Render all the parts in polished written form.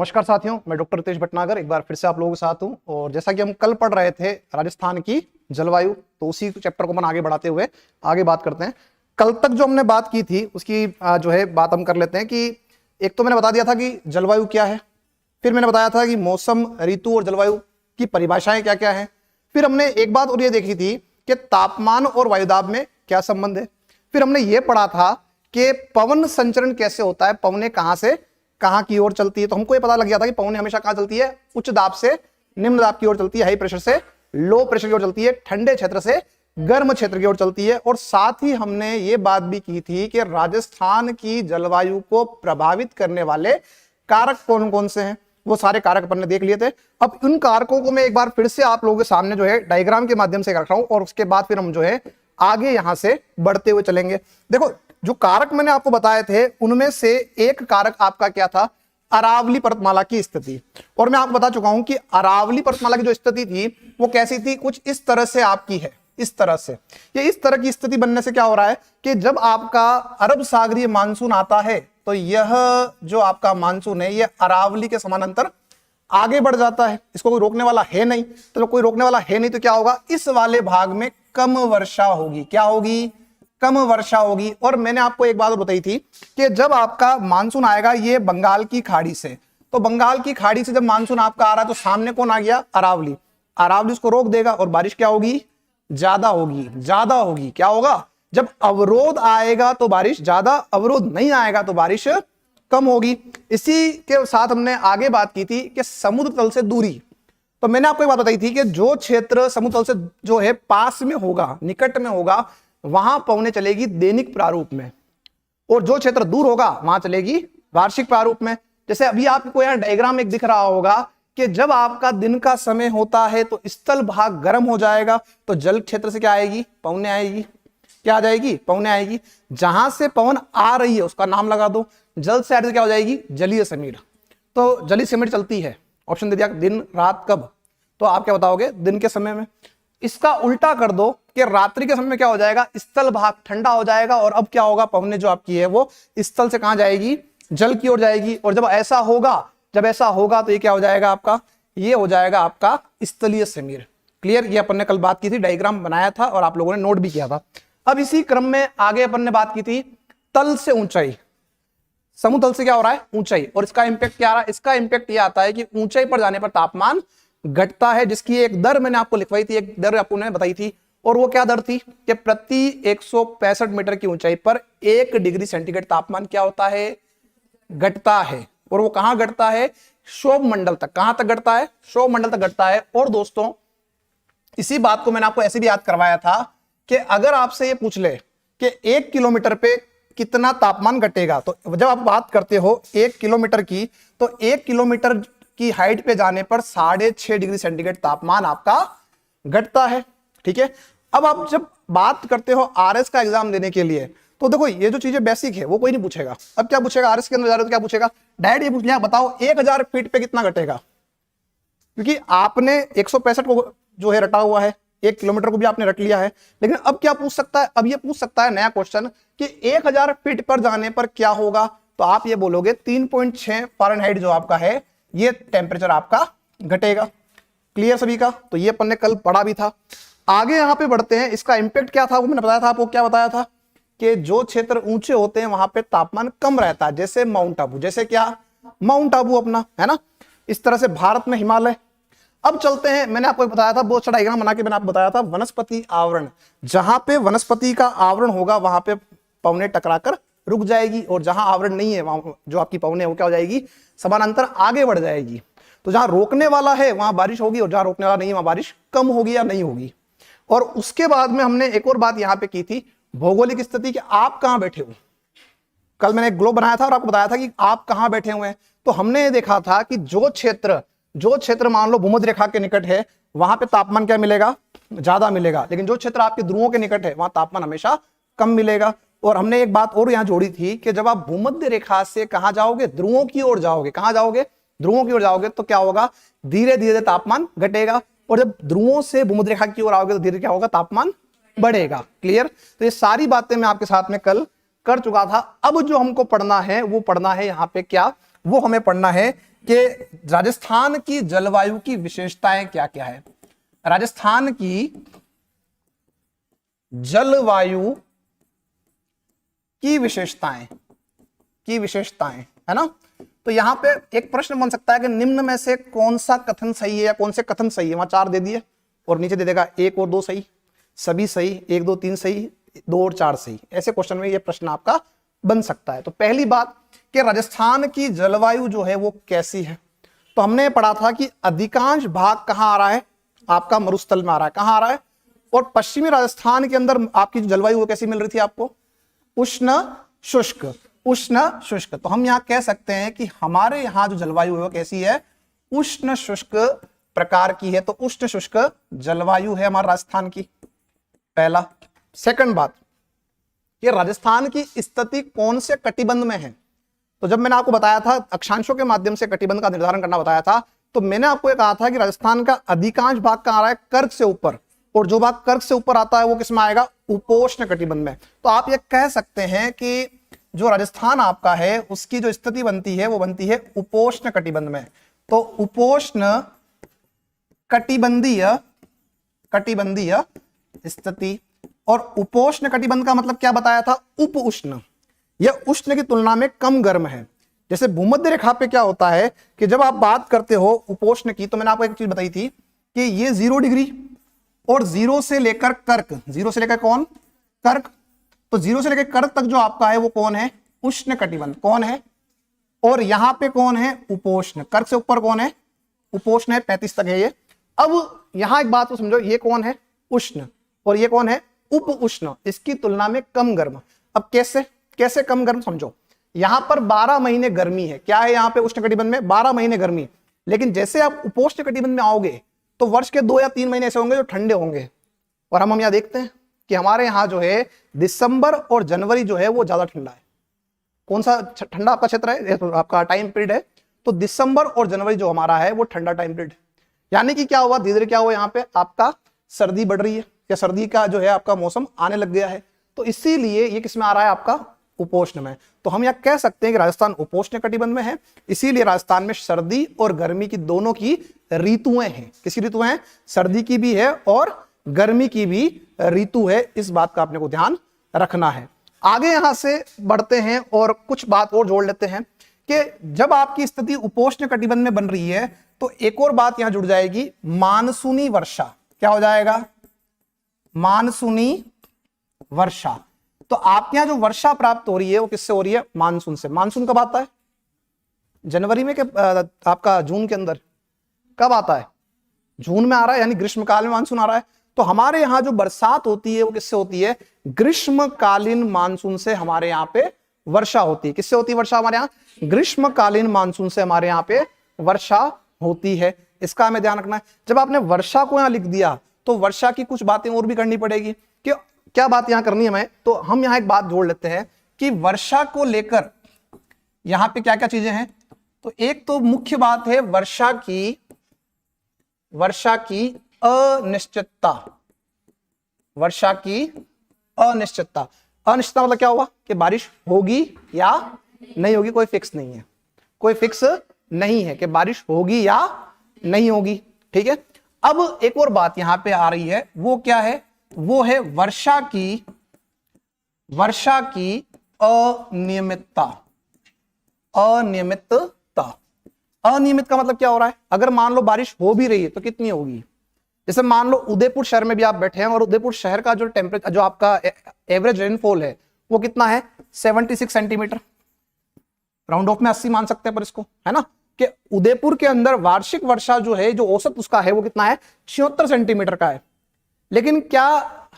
नमस्कार साथियों, मैं डॉक्टर रितेश भटनागर एक बार फिर से आप लोगों के साथ हूं। और जैसा कि हम कल पढ़ रहे थे राजस्थान की जलवायु, तो उसी चैप्टर को हम आगे बढ़ाते हुए आगे बात करते हैं। कल तक जो हमने बात की थी उसकी जो है बात हम कर लेते हैं कि एक तो मैंने बता दिया था कि जलवायु क्या है, फिर मैंने बताया था कि मौसम, ऋतु और जलवायु की परिभाषाएं क्या क्या है। फिर हमने एक बात और ये देखी थी कि तापमान और वायुदाब में क्या संबंध है। फिर हमने ये पढ़ा था कि पवन संचरण कैसे होता है, पवनें कहां से कहां की ओर चलती है। तो हमको ये पता लग गया था कि पवनें हमेशा कहां चलती है, उच्च दाब से निम्न दाब की ओर चलती है, हाई प्रेशर से लो प्रेशर की ओर चलती है, ठंडे क्षेत्र से गर्म क्षेत्र की ओर चलती है। और साथ ही हमने ये बात भी की थी कि राजस्थान की जलवायु को प्रभावित करने वाले कारक कौन कौन से हैं, वो सारे कारक अपन ने देख लिए थे। अब उन कारकों को मैं एक बार फिर से आप लोगों के सामने जो है डायग्राम के माध्यम से रख रहा हूं और उसके बाद फिर हम जो है आगे यहां से बढ़ते हुए चलेंगे। देखो, जो कारक मैंने आपको बताए थे उनमें से एक कारक आपका क्या था, अरावली पर्वतमाला की स्थिति। और मैं आपको बता चुका हूं कि अरावली पर्वतमाला की जो स्थिति थी वो कैसी थी, कुछ इस तरह से आपकी है, इस तरह से। ये इस तरह की स्थिति बनने से क्या हो रहा है कि जब आपका अरब सागरीय मानसून आता है तो यह जो आपका मानसून है ये अरावली के समानांतर आगे बढ़ जाता है। इसको कोई रोकने वाला है नहीं। तो जब कोई रोकने वाला है नहीं तो क्या होगा, इस वाले भाग में कम वर्षा होगी। क्या होगी? कम वर्षा होगी। और मैंने आपको एक बात बताई थी कि जब आपका मानसून आएगा ये बंगाल की खाड़ी से, तो बंगाल की खाड़ी से जब मानसून आपका आ रहा है तो सामने कौन आ गया, अरावली। अरावली उसको रोक देगा और बारिश क्या होगी, ज्यादा होगी। ज्यादा होगी। क्या होगा, जब अवरोध आएगा तो बारिश ज्यादा, अवरोध नहीं आएगा तो बारिश कम होगी। इसी के साथ हमने आगे बात की थी कि समुद्र तल से दूरी। तो मैंने आपको एक बात बताई थी कि जो क्षेत्र समुद्र तल से जो है पास में होगा, निकट में होगा, वहां पवनें चलेगी दैनिक प्रारूप में, और जो क्षेत्र दूर होगा वहां चलेगी वार्षिक प्रारूप में। जैसे अभी आपको यहां डायग्राम एक दिख रहा होगा कि जब आपका दिन का समय होता है तो स्थल भाग गर्म हो जाएगा, तो जल क्षेत्र से क्या आएगी, पवनें आएगी। क्या आ जाएगी, पवनें आएगी। जहां से पवन आ रही है उसका नाम लगा दो। जल से क्या हो जाएगी, जलीय समीर। तो जलीय समीर चलती है, ऑप्शन दे दिया दिन रात कब, तो आप क्या बताओगे, दिन के समय में। इसका उल्टा कर दो कि रात्रि के समय में क्या हो जाएगा, स्थल भाग ठंडा हो जाएगा और अब क्या होगा, पवनें जो आपकी है वो स्थल से कहां जाएगी, जल की ओर जाएगी। और जब ऐसा होगा तो ये क्या हो जाएगा आपका, ये हो जाएगा आपका स्थलीय समीर। क्लियर? ये अपन ने कल बात की थी, डायग्राम बनाया था और आप लोगों ने नोट भी किया था। अब इसी क्रम में आगे अपन ने बात की थी तल से ऊंचाई। समुद्र तल से क्या हो रहा है, ऊंचाई। और इसका इंपैक्ट क्या आ रहा है, इसका इंपैक्ट ये आता है कि ऊंचाई पर जाने पर तापमान घटता है, जिसकी एक दर मैंने आपको लिखवाई थी, एक दर आपको बताई थी। और वो क्या दर थी कि प्रति 165 मीटर की ऊंचाई पर 1 डिग्री सेंटीग्रेड तापमान क्या होता है, घटता है। और वो कहां घटता है, क्षोभ मंडल तक। कहां तक घटता है, क्षोभ मंडल तक घटता है। और दोस्तों इसी बात को मैंने आपको ऐसे भी याद करवाया था कि अगर आपसे ये पूछ ले कि 1 किलोमीटर पे कितना तापमान घटेगा, तो जब आप बात करते हो 1 किलोमीटर की, तो 1 किलोमीटर की हाइट पे जाने पर 6.5 डिग्री सेंटीग्रेड तापमान आपका घटता है। ठीक है। अब आप जब बात करते हो आरएस का एग्जाम देने के लिए, तो देखो ये जो चीजें बेसिक है वो कोई नहीं पूछेगा। अब क्या पूछेगा, आरएस के अंदर जा रहे हो तो क्या पूछेगा, डायरेक्ट ये पूछ लिया, बताओ 1000 फीट पे कितना घटेगा। क्योंकि आपने 165 को जो है रटा हुआ है, 1 किलोमीटर को भी आपने रट लिया है। लेकिन अब क्या पूछ सकता है, अब ये पूछ सकता है नया क्वेश्चन कि 1000 फीट पर जाने पर क्या होगा। तो आप ये बोलोगे 3.6 फ़ारेनहाइट जो आपका है ये टेम्परेचर आपका घटेगा। क्लियर सभी का? तो ये अपन ने कल पढ़ा भी था। आगे यहां पे बढ़ते हैं। इसका इंपैक्ट क्या था वो मैंने बताया था आपको। क्या बताया था कि जो क्षेत्र ऊंचे होते हैं वहां पे तापमान कम रहता है, जैसे माउंट आबू। जैसे क्या, माउंट आबू अपना है ना, इस तरह से भारत में हिमालय। अब चलते हैं, मैंने आपको बताया था, बहुत अच्छा डायग्राम बना के मैंने आपको बताया था, वनस्पति आवरण। जहां पे वनस्पति का आवरण होगा वहां पे पवनें टकराकर रुक जाएगी, और जहां आवरण नहीं है वहां जो आपकी पवनें वो क्या हो जाएगी, समानांतर आगे बढ़ जाएगी। तो जहां रोकने वाला है वहां बारिश होगी, और जहां रोकने वाला नहीं है वहां बारिश कम होगी या नहीं होगी। और उसके बाद में हमने एक और बात यहां पे की थी, भौगोलिक स्थिति, कि आप कहां बैठे हो। कल मैंने एक ग्लोब बनाया था और आपको बताया था कि आप कहां बैठे हुए हैं। तो हमने ये देखा था कि जो क्षेत्र मान लो भूमध्य रेखा के निकट है वहां पे तापमान क्या मिलेगा, ज्यादा मिलेगा। लेकिन जो क्षेत्र आपके ध्रुवों के निकट है वहां तापमान हमेशा कम मिलेगा। और हमने एक बात और यहां जोड़ी थी कि जब आप भूमध्य रेखा से कहां जाओगे, ध्रुवों की ओर जाओगे। कहां जाओगे, ध्रुवों की ओर जाओगे, तो क्या होगा, धीरे धीरे तापमान घटेगा। और जब ध्रुवों से भूमध्य रेखा की ओर आओगे तो धीरे क्या होगा, तापमान बढ़ेगा। क्लियर? तो ये सारी बातें मैं आपके साथ में कल कर चुका था। अब जो हमको पढ़ना है वो पढ़ना है यहाँ पे क्या, वो हमें पढ़ना है कि राजस्थान की जलवायु की विशेषताएं क्या क्या है। राजस्थान की जलवायु की विशेषताएं है ना। तो यहां पे एक प्रश्न बन सकता है कि निम्न में से कौन सा कथन सही है या कौन से कथन सही है। वहां 4 दे दिए और नीचे दे देगा 1 और 2 सही, सभी सही, 1 2 3 सही, 2 और 4 सही। ऐसे क्वेश्चन में ये प्रश्न आपका बन सकता है। तो पहली बात कि राजस्थान की जलवायु जो है वो कैसी है, तो हमने पढ़ा था कि अधिकांश भाग कहां आ रहा है, आपका मरुस्थल में आ रहा है। कहां आ रहा है? और पश्चिमी राजस्थान के अंदर आपकी जलवायु वो कैसी मिल रही थी आपको? उष्ण शुष्क। उष्ण शुष्क। तो हम यहां कह सकते हैं कि हमारे यहां जो जलवायु है वो कैसी है? उष्ण शुष्क प्रकार की है। तो उष्ण शुष्क जलवायु है हमारे राजस्थान की, पहला। सेकंड बात, ये राजस्थान की स्थिति कौन से कटिबंध में है। तो जब मैंने आपको बताया था अक्षांशों के माध्यम से कटिबंध का निर्धारण करना बताया था, तो मैंने आपको ये कहा था कि राजस्थान का अधिकांश भाग कहां आ रहा है? कर्क से ऊपर, और जो भाग कर्क से ऊपर आता है वो किस में आएगा? उपोष्ण कटिबंध में। तो आप ये कह सकते हैं कि जो राजस्थान आपका है उसकी जो स्थिति बनती है वो बनती है उपोष्ण कटिबंध में। तो उपोष्ण कटिबंधीय स्थिति। और उपोष्ण कटिबंध का मतलब क्या बताया था? उप उष्ण। यह उष्ण की तुलना में कम गर्म है। जैसे भूमध्य रेखा पे क्या होता है कि जब आप बात करते हो उपोष्ण की, तो मैंने आपको एक चीज बताई थी कि ये 0 डिग्री और 0 से लेकर कर्क, 0 से लेकर कौन? कर्क। तो 0 से लेकर कर्क तक जो आपका है वो कौन है? उष्ण कटिबंध। कौन है? और यहां पे कौन है? उपोष्ण। कर्क से ऊपर कौन है? उपोष्ण है, 35 तक है ये। अब यहां एक बात तो समझो, ये कौन है? उष्ण। और ये कौन है? उप उष्ण। इसकी तुलना में कम गर्म। अब कैसे कम गर्म समझो। यहां पर 12 महीने गर्मी है। क्या है यहां पे उष्ण कटिबंध में? 12 महीने गर्मी। लेकिन जैसे आप उपोष्ण कटिबंध में आओगे तो वर्ष के 2 या 3 महीने ऐसे होंगे जो ठंडे होंगे। और हम यहां देखते हैं कि हमारे यहां जो है दिसंबर और जनवरी जो है वो ज्यादा ठंडा है। कौन सा ठंडा आपका क्षेत्र है? तो आपका टाइम पीरियड है। तो दिसंबर और जनवरी जो हमारा है वो ठंडा टाइम पीरियड। यानी कि क्या हुआ? धीरे धीरे क्या हुआ? यहाँ पे आपका सर्दी बढ़ रही है, या सर्दी का जो है आपका मौसम आने लग गया है। तो इसीलिए ये किस में आ रहा है? आपका उपोष्ण में। तो हम यह कह सकते हैं कि राजस्थान उपोष्ण कटिबंध में है। इसीलिए राजस्थान में सर्दी और गर्मी की दोनों की ऋतुएं हैं। किसी ऋतु है? सर्दी की भी है और गर्मी की भी ऋतु है। इस बात का अपने को ध्यान रखना है। आगे यहां से बढ़ते हैं और कुछ बात और जोड़ लेते हैं कि जब आपकी स्थिति उपोष्ण कटिबंध में बन रही है तो एक और बात यहां जुड़ जाएगी, मानसूनी वर्षा। क्या हो जाएगा? मानसूनी वर्षा। तो आपके यहां जो वर्षा प्राप्त हो रही है वो किससे हो रही है? मानसून से। मानसून कब आता है? जनवरी में के आपका जून के अंदर कब आता है? जून में आ रहा है, यानी ग्रीष्मकाल में मानसून आ रहा है। तो हमारे यहां जो बरसात होती है वो किससे होती है? ग्रीष्मकालीन मानसून से हमारे यहां पे वर्षा होती है। किससे होती है वर्षा? हमारे यहां ग्रीष्मकालीन मानसून से हमारे यहां पे वर्षा होती है। इसका हमें ध्यान रखना है। जब आपने वर्षा को यहां लिख दिया तो वर्षा की कुछ बातें और भी करनी पड़ेगी। कि क्या बात यहां करनी है हमें? तो हम यहां एक बात जोड़ लेते हैं कि वर्षा को लेकर यहां पे क्या क्या चीजें हैं। तो एक तो मुख्य बात है वर्षा की अनिश्चितता। वर्षा की अनिश्चितता। अनिश्चितता मतलब क्या हुआ? कि बारिश होगी या नहीं होगी, कोई फिक्स नहीं है। कोई फिक्स नहीं है कि बारिश होगी या नहीं होगी। ठीक है। अब एक और बात यहां पे आ रही है, वो क्या है? वो है वर्षा की अनियमितता। अनियमित का मतलब क्या हो रहा है? अगर मान लो बारिश हो भी रही है तो कितनी होगी? जैसे मान लो उदयपुर शहर में भी आप बैठे हैं और उदयपुर शहर का जो टेम्परेचर, जो आपका एवरेज रेनफॉल है वो कितना है? 76 सेंटीमीटर। राउंड ऑफ में 80 मान सकते हैं पर इसको, है ना, कि उदयपुर के अंदर वार्षिक वर्षा जो है, जो औसत उसका है वो कितना है? 76 सेंटीमीटर का है। लेकिन क्या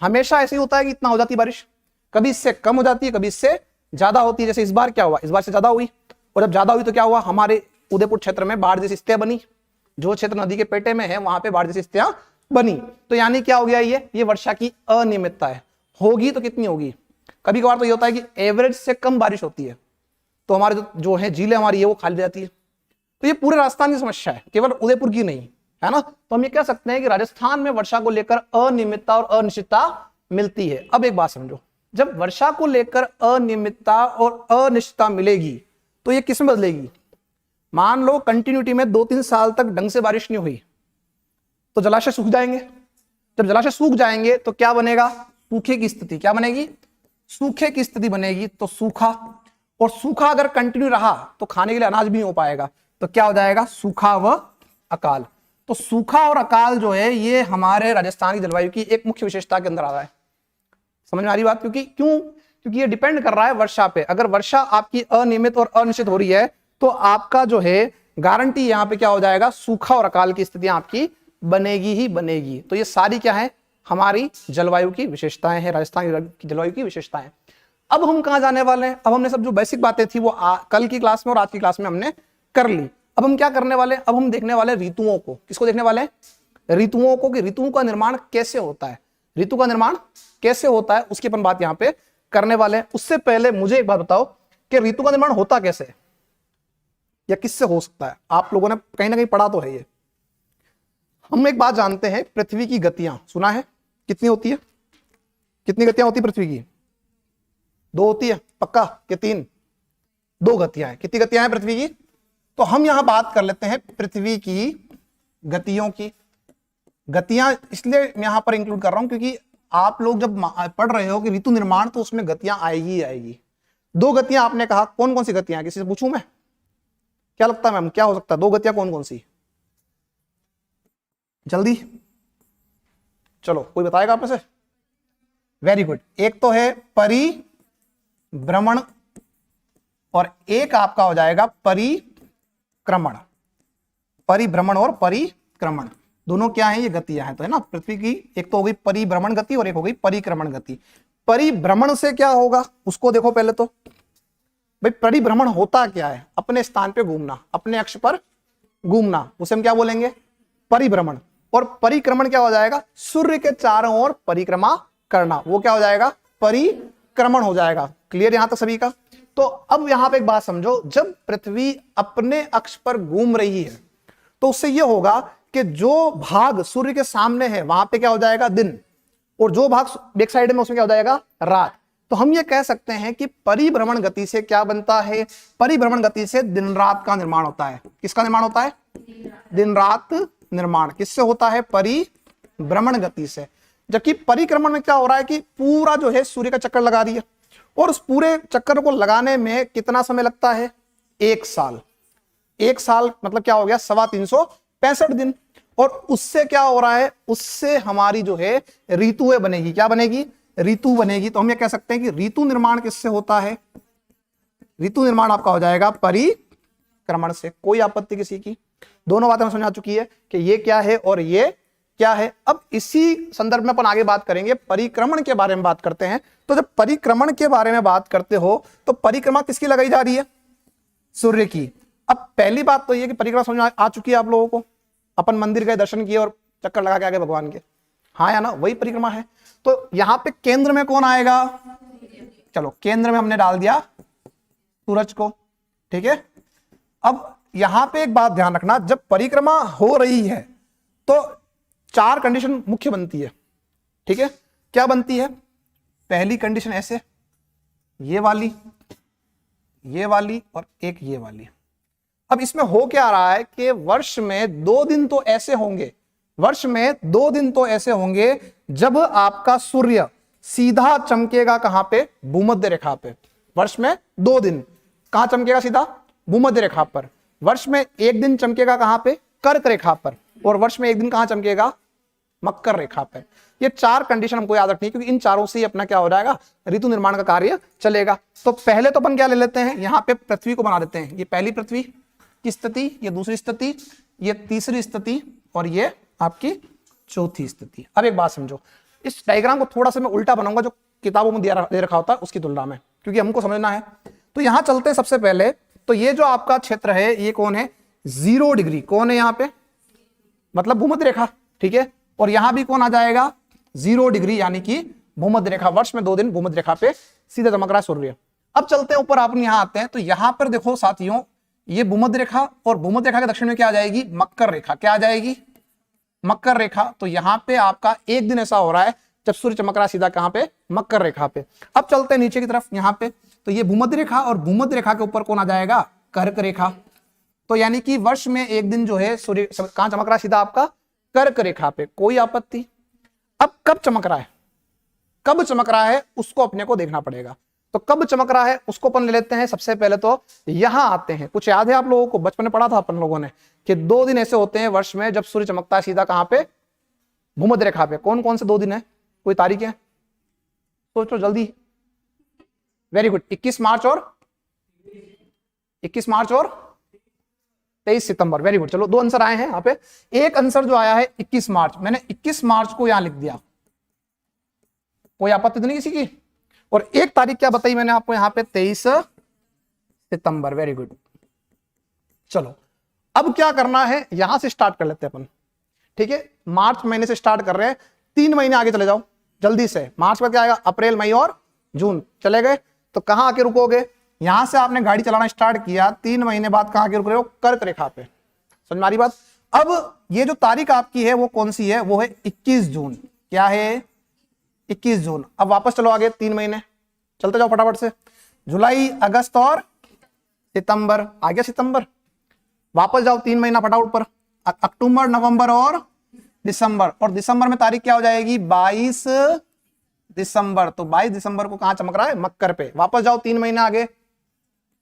हमेशा ऐसे ही होता है कि इतना हो जाती है बारिश? कभी इससे कम हो जाती है, कभी इससे ज्यादा होती है। जैसे इस बार क्या हुआ? इस बार से ज्यादा हुई। और जब ज्यादा हुई तो क्या हुआ? हमारे उदयपुर क्षेत्र में बाढ़ जैसी स्थितियां बनी। जो क्षेत्र नदी के पेटे में है वहां पे बाढ़ जैसी स्थितियां बनी। तो यानी क्या हो गया? ये वर्षा की अनियमितता है। होगी तो कितनी होगी? कभी कभार तो ये होता है कि एवरेज से कम बारिश होती है तो हमारे जो है झीलें हमारी है वो खाली जाती है। तो ये पूरे राजस्थान की समस्या है, केवल उदयपुर की नहीं, है ना। तो हम ये कह सकते हैं कि राजस्थान में वर्षा को लेकर अनियमितता और अनिश्चितता मिलती है। अब एक बात समझो, जब वर्षा को लेकर अनियमितता और अनिश्चितता मिलेगी तो ये किस में बदलेगी? मान लो कंटिन्यूटी में 2-3 साल तक ढंग से बारिश नहीं हुई तो जलाशय सूख जाएंगे। जब जलाशय सूख जाएंगे तो क्या बनेगा? सूखे की स्थिति। क्या बनेगी? सूखे की स्थिति बनेगी। तो सूखा, और सूखा अगर कंटिन्यू रहा तो खाने के लिए अनाज भी नहीं हो पाएगा, तो क्या हो जाएगा? सूखा व अकाल। तो सूखा और अकाल जो है ये हमारे राजस्थान की जलवायु की एक मुख्य विशेषता के अंदर आ रहा है। समझ में आ रही बात? क्योंकि ये डिपेंड कर रहा है वर्षा पे। अगर वर्षा आपकी अनियमित और अनिश्चित हो रही है तो आपका जो है गारंटी यहाँ पे क्या हो जाएगा? सूखा और अकाल की स्थितियां आपकी बनेगी ही बनेगी। तो ये सारी क्या है? हमारी जलवायु की विशेषताएं हैं, राजस्थान की जलवायु की विशेषताएं। अब हम कहां जाने वाले हैं? अब हमने सब जो बेसिक बातें थी वो कल की क्लास में और आज की क्लास में हमने कर ली। अब हम क्या करने वाले? अब हम देखने वाले ऋतुओं को। किसको देखने वाले हैं? ऋतुओं को, कि ऋतुओं का निर्माण कैसे होता है। ऋतु का निर्माण कैसे होता है उसकी अपन बात यहां पे करने वाले हैं। उससे पहले मुझे एक बात बताओ कि ऋतु का निर्माण होता कैसे है या किससे हो सकता है? आप लोगों ने कहीं ना कहीं पढ़ा तो है ये। हम एक बात जानते हैं, पृथ्वी की गतियां सुना है कितनी होती है? कितनी गतियां होती पृथ्वी की? 2 होती है पक्का कि 3? 2 गतियां हैं। कितनी गतियां हैं पृथ्वी की? तो हम यहां बात कर लेते हैं पृथ्वी की गतियों की। गतियां इसलिए मैं यहां पर इंक्लूड कर रहा हूं क्योंकि आप लोग जब पढ़ रहे हो कि ऋतु निर्माण तो उसमें गतियां आएगी आएगी। 2 गतियां आपने कहा, कौन कौन सी गतियां हैं? किसी से पूछूं मैं? क्या लगता है मैम, क्या हो सकता है? 2 गतियां कौन कौन सी? जल्दी चलो, कोई बताएगा आप में से? Very good. एक तो है परिभ्रमण और एक आपका हो जाएगा परिक्रमण। परिभ्रमण और परिक्रमण दोनों क्या है? ये गतियां हैं, तो है ना पृथ्वी की। एक तो हो गई परिभ्रमण गति और एक हो गई परिक्रमण गति। परिभ्रमण से क्या होगा उसको देखो पहले तो। भाई परिभ्रमण होता क्या है? अपने स्थान पे घूमना, अपने अक्ष पर घूमना, उसे हम क्या बोलेंगे? परिभ्रमण। और परिक्रमण क्या हो जाएगा? सूर्य के चारों ओर परिक्रमा करना, वो क्या हो जाएगा? परिक्रमण हो जाएगा। क्लियर यहां तक सभी का? तो अब यहां पे एक बात समझो, जब पृथ्वी अपने अक्ष पर घूम रही है तो उससे यह होगा कि जो भाग सूर्य के सामने है वहां पे क्या हो जाएगा? दिन, और जो भाग बैक साइड में उसमें क्या हो जाएगा? रात। तो हम ये कह सकते हैं कि परिभ्रमण गति से क्या बनता है? परिभ्रमण गति से दिन रात का निर्माण होता है। किसका निर्माण होता है? दिन रात निर्माण किससे होता है? परिभ्रमण गति से। जबकि परिक्रमण में क्या हो रहा है कि पूरा जो है सूर्य का चक्कर लगा रही है, और उस पूरे चक्कर को लगाने में कितना समय लगता है? 1 साल। 1 साल मतलब क्या हो गया? 365 दिन। और उससे क्या हो रहा है? उससे हमारी जो है ऋतुएं बनेगी। क्या बनेगी? ऋतु बनेगी। तो हम ये कह सकते हैं कि ऋतु निर्माण किससे होता है? ऋतु निर्माण आपका हो जाएगा परिक्रमण से। कोई आपत्ति किसी की? दोनों बातें समझ आ चुकी है कि ये क्या है और ये क्या है। अब इसी संदर्भ में अपन आगे बात करेंगे, परिक्रमण के बारे में बात करते हैं। तो जब परिक्रमण के बारे में बात करते हो तो परिक्रमा किसकी लगाई जा रही है? सूर्य की। अब पहली बात तो ये कि परिक्रमा समझ आ चुकी है आप लोगों को। अपन मंदिर गए, दर्शन किए और चक्कर लगा के आगे भगवान के, हाँ या ना? वही परिक्रमा है। तो यहां पे केंद्र में कौन आएगा? चलो केंद्र में हमने डाल दिया सूरज को, ठीक है। अब यहां पे एक बात ध्यान रखना, जब परिक्रमा हो रही है तो 4 कंडीशन मुख्य बनती है, ठीक है। क्या बनती है? पहली कंडीशन ऐसे, ये वाली और एक ये वाली। अब इसमें हो क्या रहा है कि वर्ष में 2 दिन तो ऐसे होंगे, वर्ष में 2 दिन तो ऐसे होंगे जब आपका सूर्य सीधा चमकेगा। कहां पे? भूमध्य रेखा पे। वर्ष में 2 दिन कहां चमकेगा? सीधा भूमध्य रेखा पर। वर्ष में 1 दिन चमकेगा कहां पे? कर्क रेखा पर। और वर्ष में 1 दिन कहां चमकेगा? मकर रेखा पे। ये 4 कंडीशन हमको याद रखनी है क्योंकि इन चारों से ही अपना क्या हो जाएगा? ऋतु निर्माण का कार्य चलेगा। तो पहले तो अपन क्या ले लेते हैं? यहां पे पृथ्वी को बना देते हैं। ये पहली पृथ्वी की स्थिति, ये दूसरी स्थिति, ये तीसरी स्थिति और ये आपकी चौथी स्थिति। अब एक बात समझो, इस डायग्राम को थोड़ा सा मैं उल्टा बनाऊंगा जो किताबों में दे रखा होता है उसकी तुलना में, क्योंकि हमको समझना है। तो यहां चलते हैं सबसे पहले। तो ये जो आपका क्षेत्र है ये कौन है? 0 डिग्री। कौन है यहाँ पे? मतलब भूमध्य रेखा, ठीक है। और यहां भी कौन आ जाएगा? 0 डिग्री, यानी कि भूमध्य रेखा। वर्ष में 2 दिन भूमध्य रेखा पे सीधा चमक रहा है सूर्य। अब चलते हैं ऊपर, आप यहां आते हैं तो यहां पर देखो साथियों, ये भूमध्य रेखा और भूमध्य रेखा के दक्षिण में क्या आ जाएगी? मकर रेखा। क्या आ जाएगी? मकर रेखा। तो यहां पे आपका 1 दिन ऐसा हो रहा है जब सूर्य चमक रहा है सीधा कहां पे? मकर रेखा पे। अब चलते हैं नीचे की तरफ, यहां पे तो ये भूमध्य रेखा और भूमध्य रेखा के ऊपर कौन आ जाएगा? कर्क रेखा। तो यानी कि वर्ष में एक दिन जो है सूर्य कहां चमक रहा है? सीधा आपका कर्क रेखा पे, कोई आपत्ति। अब कब चमक रहा है, कब चमक रहा है उसको अपने को देखना पड़ेगा। तो कब चमक रहा है उसको अपन ले लेते हैं। सबसे पहले तो यहां आते हैं, कुछ याद है आप लोगों को, बचपन में पढ़ा था अपन लोगों ने कि 2 दिन ऐसे होते हैं वर्ष में जब सूर्य चमकता है सीधा कहां पे? भूमध्य रेखा पे। कौन कौन से 2 दिन है? कोई तारीख है? सोचो जल्दी। वेरी गुड, 21 मार्च और 23 सितंबर। वेरी गुड, चलो 2 आंसर आए हैं यहाँ पे। एक आंसर जो आया है 21 मार्च, मैंने 21 मार्च को यहां लिख दिया, कोई आपत्ति तो नहीं किसी की। और एक तारीख क्या बताई मैंने आपको यहाँ पे? 23 सितंबर। Very good. चलो अब क्या करना है, यहां से स्टार्ट कर लेते हैं अपन। ठीक है, मार्च महीने से स्टार्ट कर रहे हैं, 3 महीने आगे चले जाओ जल्दी से। मार्च में क्या आएगा? अप्रैल, मई और जून। चले गए तो कहां आके रुकोगे? यहां से आपने गाड़ी चलाना स्टार्ट किया, 3 महीने बाद कहां आके रुक रहे हो? कर्क रेखा पे। समझ में आ रही बात? अब ये जो तारीख आपकी है वो कौन सी है? वो है 21 जून। क्या है? 21 जून। अब वापस चलो आगे 3 महीने, चलते जाओ फटाफट से। जुलाई, अगस्त और सितंबर। आ गया सितंबर। वापस जाओ 3 महीना फटाफट पर, अक्टूबर, नवंबर और दिसंबर। और दिसंबर में तारीख क्या हो जाएगी? 22 दिसंबर। तो 22 दिसंबर को कहां चमक रहा है? मकर पे। वापस जाओ 3 महीने आगे,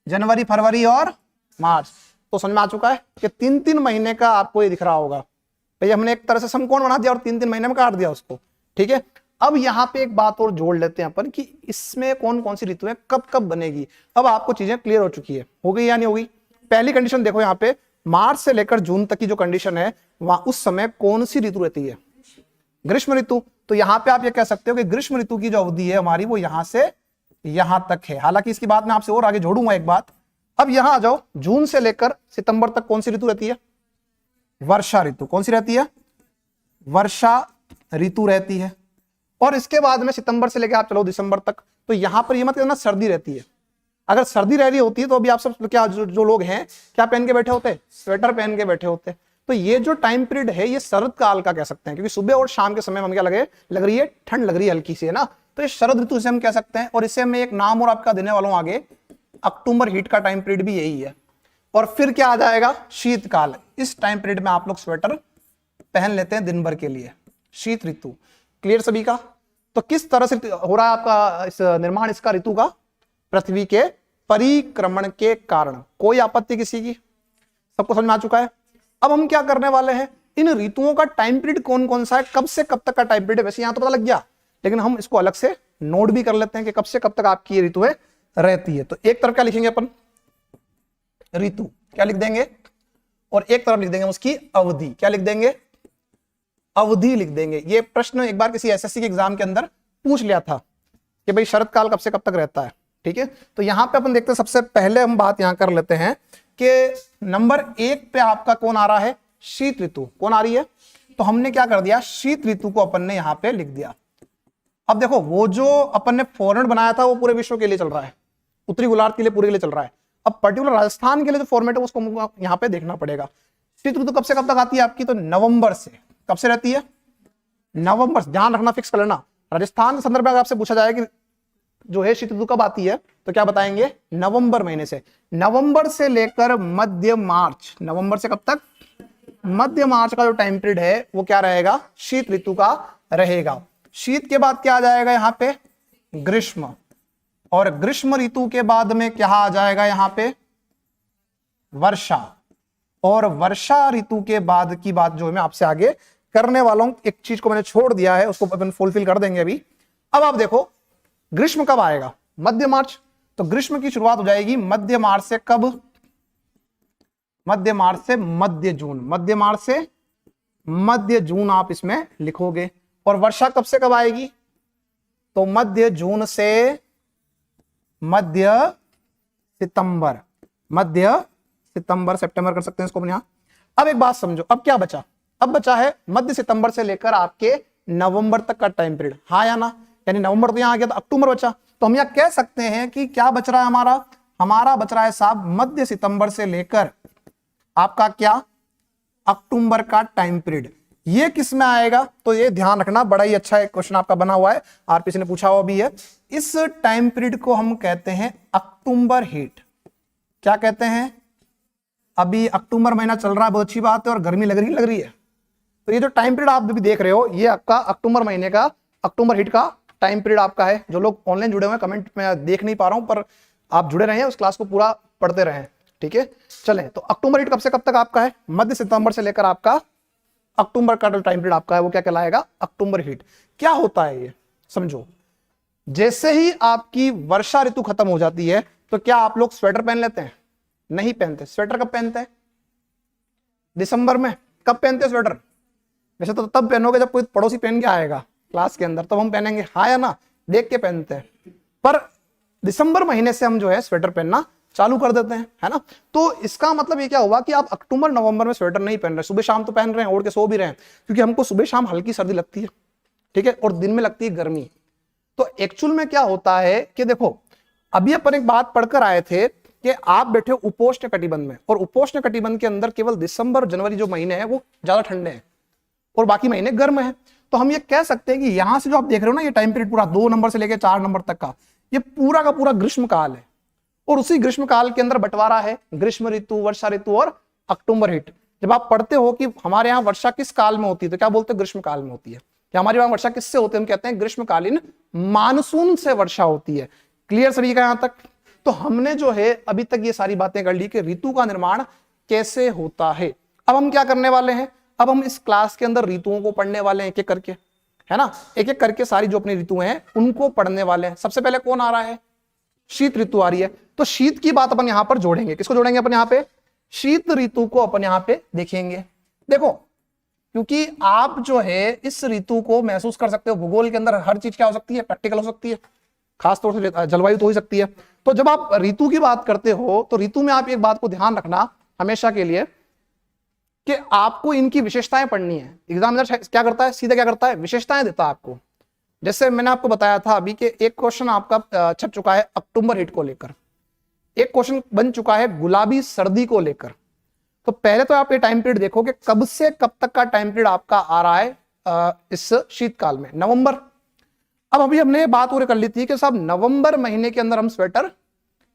जनवरी, फरवरी और मार्च। तो समझ में आ चुका है कि 3-3 महीने का आपको ये दिख रहा होगा भाई। हमने एक तरह से समकोण बना दिया और 3-3 महीने में काट दिया उसको। ठीक है, अब यहां पे एक बात और जोड़ लेते हैं अपन कि इसमें कौन कौन सी ऋतु है, कब कब बनेगी। अब आपको चीजें क्लियर हो चुकी है, हो गई या नहीं होगी? पहली कंडीशन देखो यहाँ पे, मार्च से लेकर जून तक की जो कंडीशन है वहां उस समय कौन सी ऋतु रहती है? ग्रीष्म ऋतु। तो यहां पे आप ये कह सकते हो कि ग्रीष्म ऋतु की जो अवधि है हमारी वो यहां से यहां तक है। हालांकि इसकी बात मैं आपसे और आगे जोड़ूंगा एक बात। अब यहां आ जाओ, जून से लेकर सितंबर तक कौन सी ऋतु रहती है? वर्षा ऋतु। कौन सी रहती है? वर्षा ऋतु रहती है। और इसके बाद में सितंबर से लेकर आप चलो दिसंबर तक, तो यहां पर ये मत कहना सर्दी रहती है। अगर सर्दी रह रही होती है तो अभी आप सब क्या जो लोग हैं क्या पहन के बैठे होते? स्वेटर पहन के बैठे होते। तो ये जो टाइम पीरियड है ये शरद काल का कह सकते हैं, क्योंकि सुबह और शाम के समय हमें क्या लग रही है? ठंड लग रही है हल्की सी, है ना। तो ये शरद ऋतु से हम कह सकते हैं। और इसे मैं एक नाम और आपका देने वाला हूं आगे, अक्टूबर हीट का टाइम पीरियड भी यही है। और फिर क्या आ जाएगा? शीतकाल। इस टाइम पीरियड में आप लोग स्वेटर पहन लेते हैं दिन भर के लिए, शीत ऋतु। क्लियर सभी का? तो किस तरह से हो रहा है आपका इस निर्माण इसका ऋतु का? पृथ्वी के परिक्रमण के कारण। कोई आपत्ति किसी की? सबको समझ में आ चुका है? अब हम क्या करने वाले हैं, इन ऋतुओं का टाइम पीरियड कौन कौन सा है, कब से कब तक का टाइम पीरियड है, वैसे यहां तो पता लग गया, लेकिन हम इसको अलग से नोट भी कर लेते हैं कि कब से कब तक आपकी ये ऋतुएं रहती है। तो एक तरफ क्या लिखेंगे अपन? ऋतु क्या लिख देंगे, और एक तरफ लिख देंगे उसकी अवधि। क्या लिख देंगे? अवधि लिख देंगे। ये प्रश्न एक बार किसी एसएससी के एग्जाम के अंदर पूछ लिया था कि भाई शरद काल कब से कब तक रहता है। ठीक है, तो यहां पे अपन देखते हैं, सबसे पहले हम बात यहां कर लेते हैं कि नंबर 1 पे आपका कौन आ रहा है? शीत ऋतु। कौन आ रही है? तो हमने क्या कर दिया, शीत ऋतु को अपन ने यहां पे लिख दिया। अब देखो, वो जो अपन ने फॉर्मेट बनाया था वो पूरे विश्व के लिए चल रहा है, उत्तरी गोलार्ध के लिए पूरे के लिए चल रहा है। अब पर्टिकुलर राजस्थान के लिए जो फॉर्मेट है उसको यहां पे देखना पड़ेगा। शीत ऋतु कब से कब तक आती है आपकी? तो नवंबर से। कब से रहती है? नवंबर। ध्यान रखना, फिक्स कर लेना। राजस्थान के संदर्भ में आपसे पूछा जाए कि जो है शीत ऋतु कब आती है, तो क्या बताएंगे? नवंबर महीने से। नवंबर से लेकर मध्य मार्च, नवंबर से कब तक? मध्य मार्च का जो टाइम पीरियड है वो क्या रहेगा? शीत ऋतु का रहेगा। शीत के बाद क्या आ जाएगा यहाँ पे? ग्रीष्म। और ग्रीष्म ऋतु के बाद में क्या आ जाएगा यहाँ पे? वर्षा। और वर्षा ऋतु के बाद की बात जो मैं आपसे आगे करने वाला हूं, एक चीज को मैंने छोड़ दिया है, उसको अपन फुलफिल कर देंगे अभी। अब आप देखो, ग्रीष्म कब आएगा? मध्य मार्च। तो ग्रीष्म की शुरुआत हो जाएगी मध्य मार्च से। कब? मध्य मार्च से मध्य जून। मध्य मार्च से मध्य जून आप इसमें लिखोगे। और वर्षा कब से कब आएगी? तो मध्य जून से मध्य सितंबर। मध्य सितंबर, सितंबर कर सकते हैं इसको अपन यहां। अब एक बात समझो, अब क्या बचा? अब बचा है मध्य सितंबर से लेकर आपके नवंबर तक का टाइम पीरियड। हाँ या ना? यानी नवंबर तो यहां आ गया, तो अक्टूबर बचा। तो हम यहां कह सकते हैं कि क्या बच रहा है हमारा? हमारा बच रहा है साहब मध्य सितंबर से लेकर आपका क्या? अक्टूबर का टाइम पीरियड। ये किस में आएगा? तो ये ध्यान रखना, बड़ा ही अच्छा एक क्वेश्चन आपका बना हुआ है, आरपीसी ने पूछा हुआ भी है। इस टाइम पीरियड को हम कहते हैं अक्टूबर हीट। क्या कहते हैं? अभी अक्टूबर महीना चल रहा है, बहुत अच्छी बात है, और गर्मी लग रही है। तो ये जो टाइम पीरियड आप भी देख रहे हो, ये आपका अक्टूबर महीने का, अक्टूबर हीट का टाइम पीरियड आपका है। जो लोग ऑनलाइन जुड़े हुए हैं, कमेंट में देख नहीं पा रहा हूं, पर आप जुड़े रहे, उस क्लास को पूरा पढ़ते रहे, ठीक है। चलें, तो अक्टूबर हीट कब से कब तक आपका है? मध्य सितंबर से लेकर आपका अक्टूबर का जो टाइम पीरियड आपका है वो क्या कहलाएगा? अक्टूबर हीट। क्या होता है ये समझो। जैसे ही आपकी वर्षा ऋतु खत्म हो जाती है तो क्या आप लोग स्वेटर पहन लेते हैं? नहीं पहनते। स्वेटर कब पहनते हैं? दिसंबर में। कब पहनते हैं स्वेटर? वैसे तो तब पहनोगे जब कोई पड़ोसी पहन के आएगा क्लास के अंदर, तब हम पहनेंगे, हाँ या ना, देख के पहनते हैं। पर दिसंबर महीने से हम जो है स्वेटर पहनना चालू कर देते हैं, है ना। तो इसका मतलब ये क्या हुआ कि आप अक्टूबर नवंबर में स्वेटर नहीं पहन रहे, सुबह शाम तो पहन रहे हैं, ओढ़ के सो भी रहे हैं, क्योंकि हमको सुबह शाम हल्की सर्दी लगती है, ठीक है, और दिन में लगती है गर्मी। तो एक्चुअल में क्या होता है कि देखो, अभी अपन एक बात पढ़कर आए थे कि आप बैठे उपोष्ण कटिबंध में, और उपोष्ण कटिबंध के अंदर केवल दिसंबर जनवरी जो महीने हैं वो ज्यादा ठंडे हैं और बाकी महीने गर्म हैं। तो हम ये कह सकते हैं कि यहां से जो आप देख रहे हो ना, ये टाइम पीरियड पूरा 2 नंबर से लेकर 4 नंबर तक का, ये पूरा का पूरा ग्रीष्म काल है। और उसी ग्रीष्म काल के अंदर बंटवारा है ग्रीष्म ऋतु, वर्षा ऋतु और अक्टूबर हीट। जब आप पढ़ते हो कि हमारे यहाँ वर्षा किस काल में होती है, तो क्या बोलते हैं? ग्रीष्म काल में होती है। या हमारे वहां वर्षा किससे होती है? हम कहते हैं ग्रीष्मकालीन मानसून से वर्षा होती है। क्लियर सभी का यहां तक? तो हमने जो है अभी तक ये सारी बातें कर ली कि ऋतु का निर्माण कैसे होता है। अब हम क्या करने वाले हैं? अब हम इस क्लास के अंदर ऋतुओं को पढ़ने वाले हैं, एक एक करके, है ना, एक एक करके सारी जो अपनी ऋतुएं हैं उनको पढ़ने वाले हैं। सबसे पहले कौन आ रहा है? शीत ऋतु आ रही है। तो शीत की बात अपन यहां पर जोड़ेंगे। किसको जोड़ेंगे अपन यहां पे? शीत ऋतु को अपन यहां पे देखेंगे। देखो, क्योंकि आप जो है इस ऋतु को महसूस कर सकते हो, भूगोल के अंदर हर चीज क्या हो सकती है? प्रैक्टिकल हो सकती है, खासतौर से जलवायु तो हो ही सकती है। तो जब आप ऋतु की बात करते हो तो ऋतु में आप एक बात को ध्यान रखना हमेशा के लिए कि आपको इनकी विशेषताएं पढ़नी है। एग्जामिनर क्या करता है? सीधा क्या करता है? विशेषताएं देता है आपको। जैसे मैंने आपको बताया था अभी कि एक क्वेश्चन आपका छप चुका है अक्टूबर हीट को लेकर, एक क्वेश्चन बन चुका है गुलाबी सर्दी को लेकर। तो पहले तो आप ये टाइम पीरियड देखो कि कब से कब तक का टाइम पीरियड आपका आ रहा है इस शीतकाल में, नवंबर। अब अभी हमने ये बात और कर ली थी कि साहब नवंबर महीने के अंदर हम स्वेटर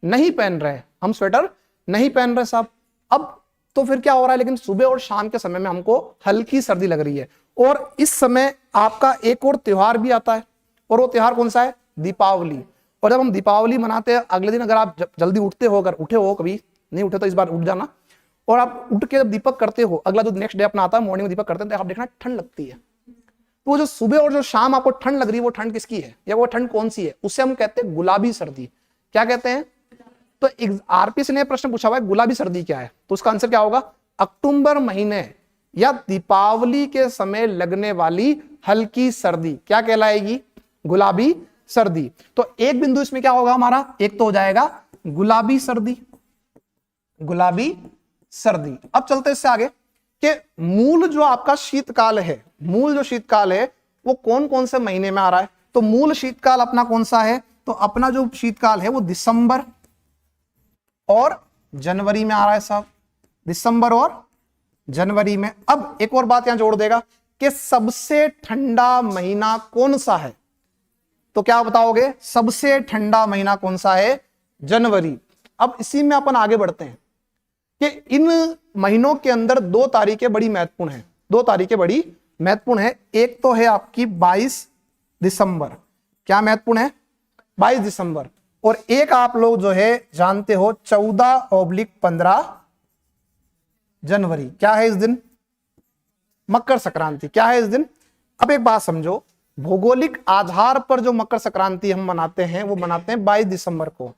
नहीं पहन रहे, हम स्वेटर नहीं पहन रहे साहब। अब तो फिर क्या हो रहा है? लेकिन सुबह और शाम के समय में हमको हल्की सर्दी लग रही है, और इस समय आपका एक और त्योहार भी आता है, और वो त्योहार कौन सा है? दीपावली। और जब हम दीपावली मनाते हैं, अगले दिन अगर आप जल्दी उठते हो, अगर उठे हो, कभी नहीं उठे तो इस बार उठ जाना, और आप उठ के जब दीपक करते हो, अगला जो नेक्स्ट डे अपना आता है, मॉर्निंग में दीपक करते हैं, तो आप देखना ठंड लगती है। तो वो जो सुबह और जो शाम आपको ठंड लग रही है, वो ठंड किसकी है, या वो ठंड कौन सी है? उससे हम कहते हैं गुलाबी सर्दी। क्या कहते हैं? तो आरपीएससी ने प्रश्न पूछा हुआ है गुलाबी सर्दी क्या है, तो उसका आंसर क्या होगा? अक्टूबर महीने या दीपावली के समय लगने वाली हल्की सर्दी क्या कहलाएगी? गुलाबी सर्दी। तो एक बिंदु इसमें क्या होगा हमारा? एक तो हो जाएगा गुलाबी सर्दी, गुलाबी सर्दी। अब चलते इससे आगे कि मूल जो आपका शीतकाल है, मूल जो शीतकाल है वो कौन कौन से महीने में आ रहा है? तो मूल शीतकाल अपना कौन सा है? तो अपना जो शीतकाल है वो दिसंबर और जनवरी में आ रहा है साहब, दिसंबर और जनवरी में। अब एक और बात यहां जोड़ देगा कि सबसे ठंडा महीना कौन सा है? तो क्या बताओगे? सबसे ठंडा महीना कौन सा है? जनवरी। अब इसी में अपन आगे बढ़ते हैं कि इन महीनों के अंदर 2 तारीखें बड़ी महत्वपूर्ण हैं, 2 तारीखें बड़ी महत्वपूर्ण है। एक तो है आपकी 22 दिसंबर। क्या महत्वपूर्ण है? 22 दिसंबर। और एक आप लोग जो है जानते हो 14/15 जनवरी। क्या है इस दिन? मकर संक्रांति। क्या है इस दिन? अब एक बात समझो, भौगोलिक आधार पर जो मकर संक्रांति हम मनाते हैं वो मनाते हैं 22 दिसंबर को।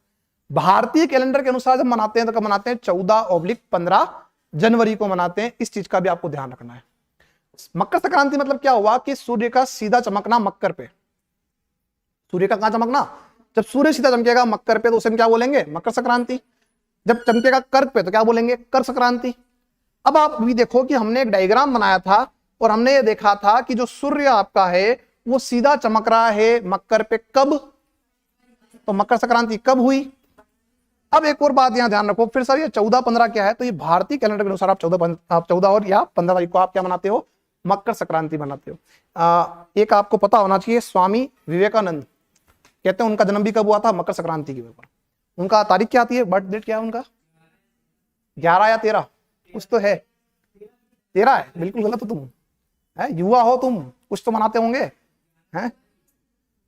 भारतीय कैलेंडर के अनुसार जब मनाते हैं तो कब मनाते हैं? 14/15 जनवरी को मनाते हैं। इस चीज का भी आपको ध्यान रखना है। मकर संक्रांति मतलब क्या हुआ कि सूर्य का सीधा चमकना मकर पे। सूर्य का कहां चमकना? जब सूर्य सीधा चमकेगा मकर पे तो उसे हम क्या बोलेंगे? मकर संक्रांति। जब चमकेगा कर्क पे तो क्या बोलेंगे? कर संक्रांति। अब आप भी देखो कि हमने एक डायग्राम बनाया था और हमने ये देखा था कि जो सूर्य आपका है वो सीधा चमक रहा है मकर पे। कब? तो मकर संक्रांति कब हुई? अब एक और बात यहां ध्यान रखो फिर सर, ये 14/15 क्या है? तो ये भारतीय कैलेंडर के अनुसार आप 14 और या 15 तारीख को आप क्या मनाते हो? मकर संक्रांति मनाते हो। एक आपको पता होना चाहिए, स्वामी विवेकानंद कहते हैं उनका जन्म भी कब हुआ था? मकर संक्रांति के ऊपर। उनका तारीख क्या आती है? बर्थ डेट क्या है उनका? 11 या 13 कुछ तो है, 13 है, बिल्कुल गलत हो तुम, है युवा हो तुम, कुछ तो मनाते होंगे, हैं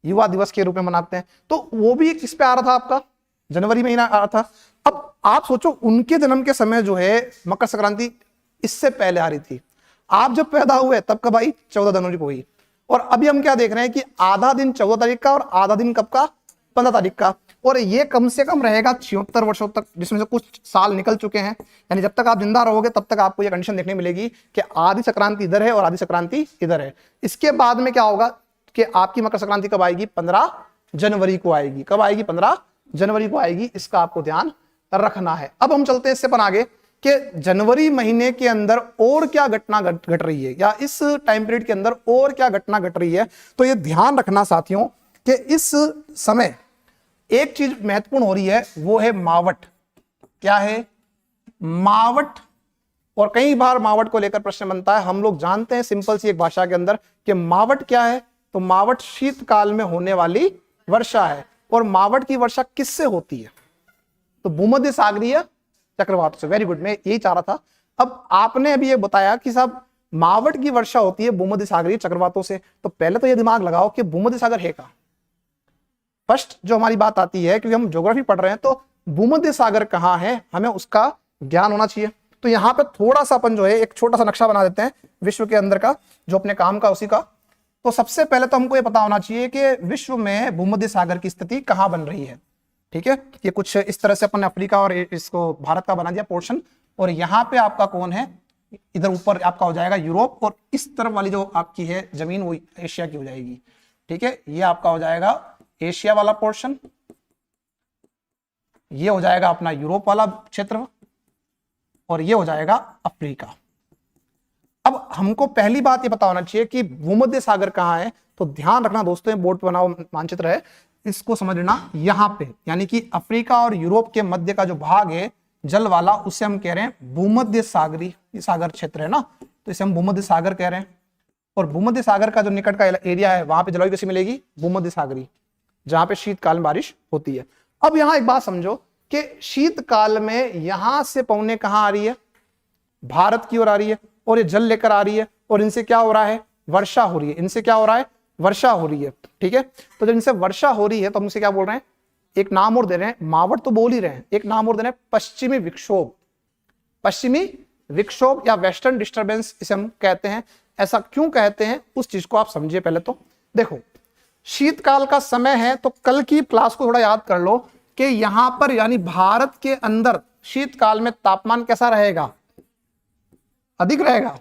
युवा दिवस के रूप में मनाते हैं। तो वो भी किस पे आ रहा था आपका, जनवरी महीना आ रहा था। अब आप सोचो उनके जन्म के समय जो है मकर संक्रांति इससे पहले आ रही थी, आप जब पैदा हुए तब कब आई, 14 जनवरी को हुई। और अभी हम क्या देख रहे हैं कि आधा दिन 14 तारीख का और आधा दिन कब का, 15 तारीख का। और ये कम से कम रहेगा 76 वर्षों तक, जिसमें से कुछ साल निकल चुके हैं। यानी जब तक आप जिंदा रहोगे तब तक आपको ये कंडीशन देखने मिलेगी कि आधी संक्रांति इधर है और आधी संक्रांति इधर है। इसके बाद में क्या होगा कि आपकी मकर संक्रांति कब आएगी, 15 जनवरी को आएगी। कब आएगी, 15 जनवरी को आएगी। इसका आपको ध्यान रखना है। अब हम चलते हैं इससे अपन आगे कि जनवरी महीने के अंदर और क्या घटना घट रही है, या इस टाइम पीरियड के अंदर और क्या घटना घट रही है। तो ये ध्यान रखना साथियों कि इस समय एक चीज महत्वपूर्ण हो रही है, वो है मावट। क्या है, मावट। और कई बार मावट को लेकर प्रश्न बनता है। हम लोग जानते हैं सिंपल सी एक भाषा के अंदर कि मावट क्या है। तो मावट शीतकाल में होने वाली वर्षा है। और मावट की वर्षा किससे होती है, तो भूमध्य सागरीय चक्रवात से। वेरी गुड, मैं यही चाह रहा था। अब आपने अभी ये बताया कि साहब मावट की वर्षा होती है भूमध्य सागरीय चक्रवातों से, तो पहले तो ये दिमाग लगाओ कि भूमध्य सागर है कहां। फर्स्ट जो हमारी बात आती है, क्योंकि हम ज्योग्राफी पढ़ रहे हैं, तो भूमध्य सागर कहां है हमें उसका ज्ञान होना चाहिए। तो यहां पे थोड़ा सा अपन जो है एक छोटा सा नक्शा बना देते हैं विश्व के अंदर का, जो अपने काम का उसी का। तो सबसे पहले तो हमको ये पता होना चाहिए कि विश्व में भूमध्य सागर की स्थिति कहां बन रही है। ठीक है, ये कुछ इस तरह से अपन ने अफ्रीका और इसको भारत का बना दिया पोर्शन। और यहाँ पे आपका कौन है, इधर ऊपर आपका हो जाएगा यूरोप, और इस तरफ वाली जो आपकी है जमीन वो एशिया की हो जाएगी। ठीक है, ये आपका हो जाएगा एशिया वाला पोर्शन, ये हो जाएगा अपना यूरोप वाला क्षेत्र, और ये हो जाएगा अफ्रीका। अब हमको पहली बात ये पता होना चाहिए कि भूमध्य सागर कहाँ है। तो ध्यान रखना दोस्तों, बोर्ड पर बनाओ मानचित्र है, इसको समझना। यहां पे यानी कि अफ्रीका और यूरोप के मध्य का जो भाग है जल वाला, उसे हम कह रहे हैं भूमध्य सागरीय सागर क्षेत्र है ना, तो इसे हम भूमध्य सागर कह रहे हैं। और भूमध्य सागर का जो निकट का एरिया है वहां पे जलवायु कैसी मिलेगी, भूमध्य सागरी, जहां पे शीतकाल में बारिश होती है। अब यहां एक बात समझो कि शीतकाल में यहां से पौने कहां आ रही है, भारत की ओर आ रही है, और ये जल लेकर आ रही है, और इनसे क्या हो रहा है, वर्षा हो रही है। इनसे क्या हो रहा है, वर्षा हो रही है। ठीक है, तो जब इनसे वर्षा हो रही है तो हम इसे क्या बोल रहे हैं, एक नाम और दे रहे हैं, मावट तो बोल ही रहे हैं, एक नाम और दे रहे हैं पश्चिमी विक्षोभ। पश्चिमी विक्षोभ या वेस्टर्न डिस्टर्बेंस इसे हम कहते हैं। ऐसा क्यों कहते हैं उस चीज को आप समझिए। पहले तो देखो, शीतकाल का समय है, तो कल की क्लास को थोड़ा याद कर लो कि यहां पर यानी भारत के अंदर शीतकाल में तापमान कैसा रहेगा, अधिक रहेगा,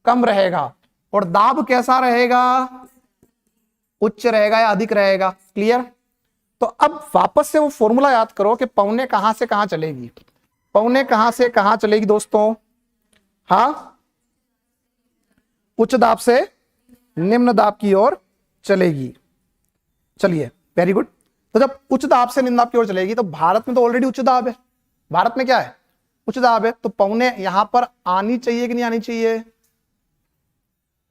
कम रहेगा, और दाब कैसा रहेगा, उच्च रहेगा या अधिक रहेगा। क्लियर। तो अब वापस से वो फॉर्मूला याद करो कि पौने कहां से कहां चलेगी, पौने कहां से कहां चलेगी दोस्तों, हाँ, उच्च दाब से निम्न दाब की ओर चलेगी। चलिए, वेरी गुड। तो जब उच्च दाब से निम्न दाब की ओर चलेगी, तो भारत में तो ऑलरेडी उच्च दाब है, भारत में क्या है, उच्च दाब है, तो पौने यहां पर आनी चाहिए कि नहीं आनी चाहिए।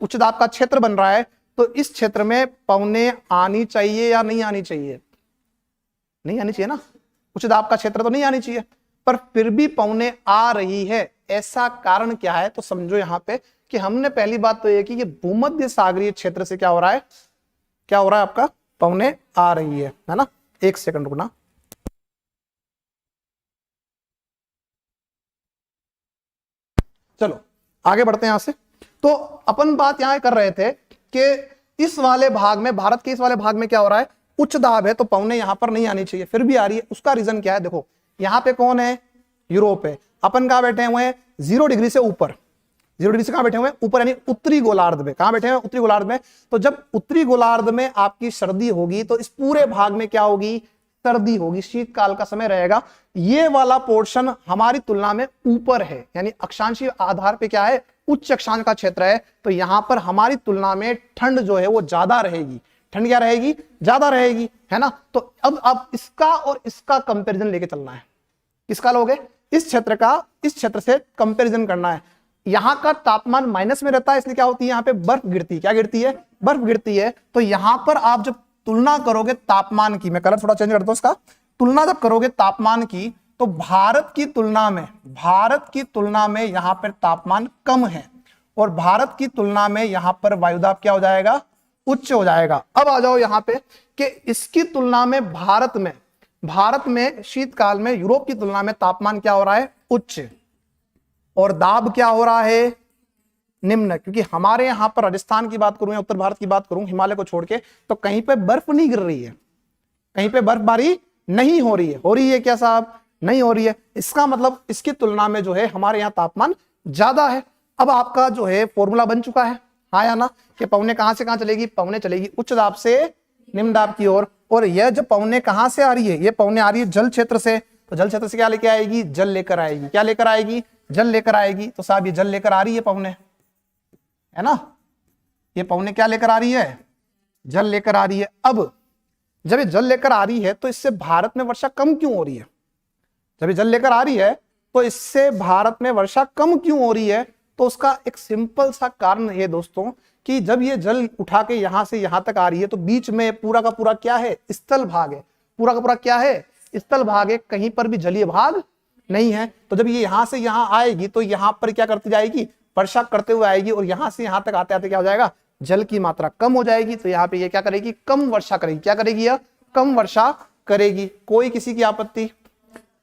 उच्च दाब का क्षेत्र बन रहा है, तो इस क्षेत्र में पौने आनी चाहिए या नहीं आनी चाहिए, नहीं आनी चाहिए ना, उच्च दाब का क्षेत्र तो नहीं आनी चाहिए, पर फिर भी पौने आ रही है। ऐसा कारण क्या है, तो समझो यहां पे कि हमने पहली बात तो ये की कि भूमध्य सागरीय क्षेत्र से क्या हो रहा है, क्या हो रहा है आपका, पौने आ रही है ना। एक सेकंड रुकना। चलो आगे बढ़ते हैं यहां से। तो अपन बात यहां कर रहे थे कि इस वाले भाग में, भारत के इस वाले भाग में क्या हो रहा है, उच्च दाब है, तो पौने यहां पर नहीं आनी चाहिए, फिर भी आ रही है। उसका रीजन क्या है, देखो यहां पे कौन है, यूरोप है, अपन कहां बैठे हुए हैं, 0 डिग्री से ऊपर, 0 डिग्री से कहां बैठे हुए हैं, ऊपर, यानी उत्तरी गोलार्ध में। कहां बैठे हुए हैं, उत्तरी गोलार्ध में। तो जब उत्तरी गोलार्ध में आपकी सर्दी होगी, तो इस पूरे भाग में क्या होगी, सर्दी होगी, शीतकाल का समय रहेगा। ये वाला पोर्शन हमारी तुलना में ऊपर है, यानी अक्षांशीय आधार पे क्या है, उच्च अक्षांश का क्षेत्र है, तो यहां पर हमारी तुलना में ठंड जो है वो ज्यादा रहेगी। ठंड क्या रहेगी, ज्यादा रहेगी, है ना। तो अब इसका और इसका कंपैरिजन लेके चलना है। किसका लोगे, इस क्षेत्र का इस क्षेत्र से कंपैरिजन करना है। यहां का तापमान माइनस में रहता है, इसलिए क्या होती है, यहां पे बर्फ गिरती है। क्या गिरती है, बर्फ गिरती है। तो यहां पर आप जब तुलना करोगे तापमान की, मैं कलर थोड़ा चेंज करता हूं इसका, तुलना जब करोगे तापमान की, तो भारत की तुलना में यहां पर तापमान कम है और भारत की तुलना में यहां पर वायुदाब क्या हो जाएगा, उच्च हो जाएगा। अब आ जाओ यहां पे कि इसकी तुलना में भारत में शीतकाल में यूरोप की तुलना में तापमान क्या हो रहा है, उच्च, और दाब क्या हो रहा है, निम्न। क्योंकि हमारे यहां पर राजस्थान की बात करूं या उत्तर भारत की बात करूं, हिमालय को छोड़ के, तो कहीं पे बर्फ नहीं गिर रही है, कहीं पे बर्फबारी नहीं हो रही है क्या साहब, नहीं हो रही है। इसका मतलब इसकी तुलना में जो है हमारे यहाँ तापमान ज्यादा है। अब आपका जो है फॉर्मूला बन चुका है, हाँ या ना, कि पवने कहां से कहां चलेगी, पवने चलेगी उच्च दाब से निम्न दाब की ओर। और यह जो पवने कहां से आ रही है, ये पवने आ रही है जल क्षेत्र से, तो जल क्षेत्र से क्या लेकर आएगी, जल लेकर आएगी। क्या लेकर आएगी, जल लेकर आएगी। तो साहब ये जल लेकर आ रही है पवने, है ना, ये पवने क्या लेकर आ रही है, जल लेकर आ रही है। अब जब ये जल लेकर आ रही है तो इससे भारत में वर्षा कम क्यों हो रही है, जब ये जल लेकर आ रही है तो इससे भारत में वर्षा कम क्यों हो रही है। तो उसका एक सिंपल सा कारण है दोस्तों, कि जब ये जल उठा के यहां से यहां तक आ रही है तो बीच में पूरा का पूरा क्या है, स्थल भाग है, पूरा का पूरा क्या है, स्थल भाग है, कहीं पर भी जलीय भाग नहीं है। तो जब ये यहां से यहां आएगी तो यहां पर क्या करती जाएगी, वर्षा करते हुए आएगी, और यहां से यहां तक आते आते क्या हो जाएगा, जल की मात्रा कम हो जाएगी। तो यहाँ पे ये क्या करेगी, कम वर्षा करेगी। क्या करेगी, यह कम वर्षा करेगी। कोई किसी की आपत्ति।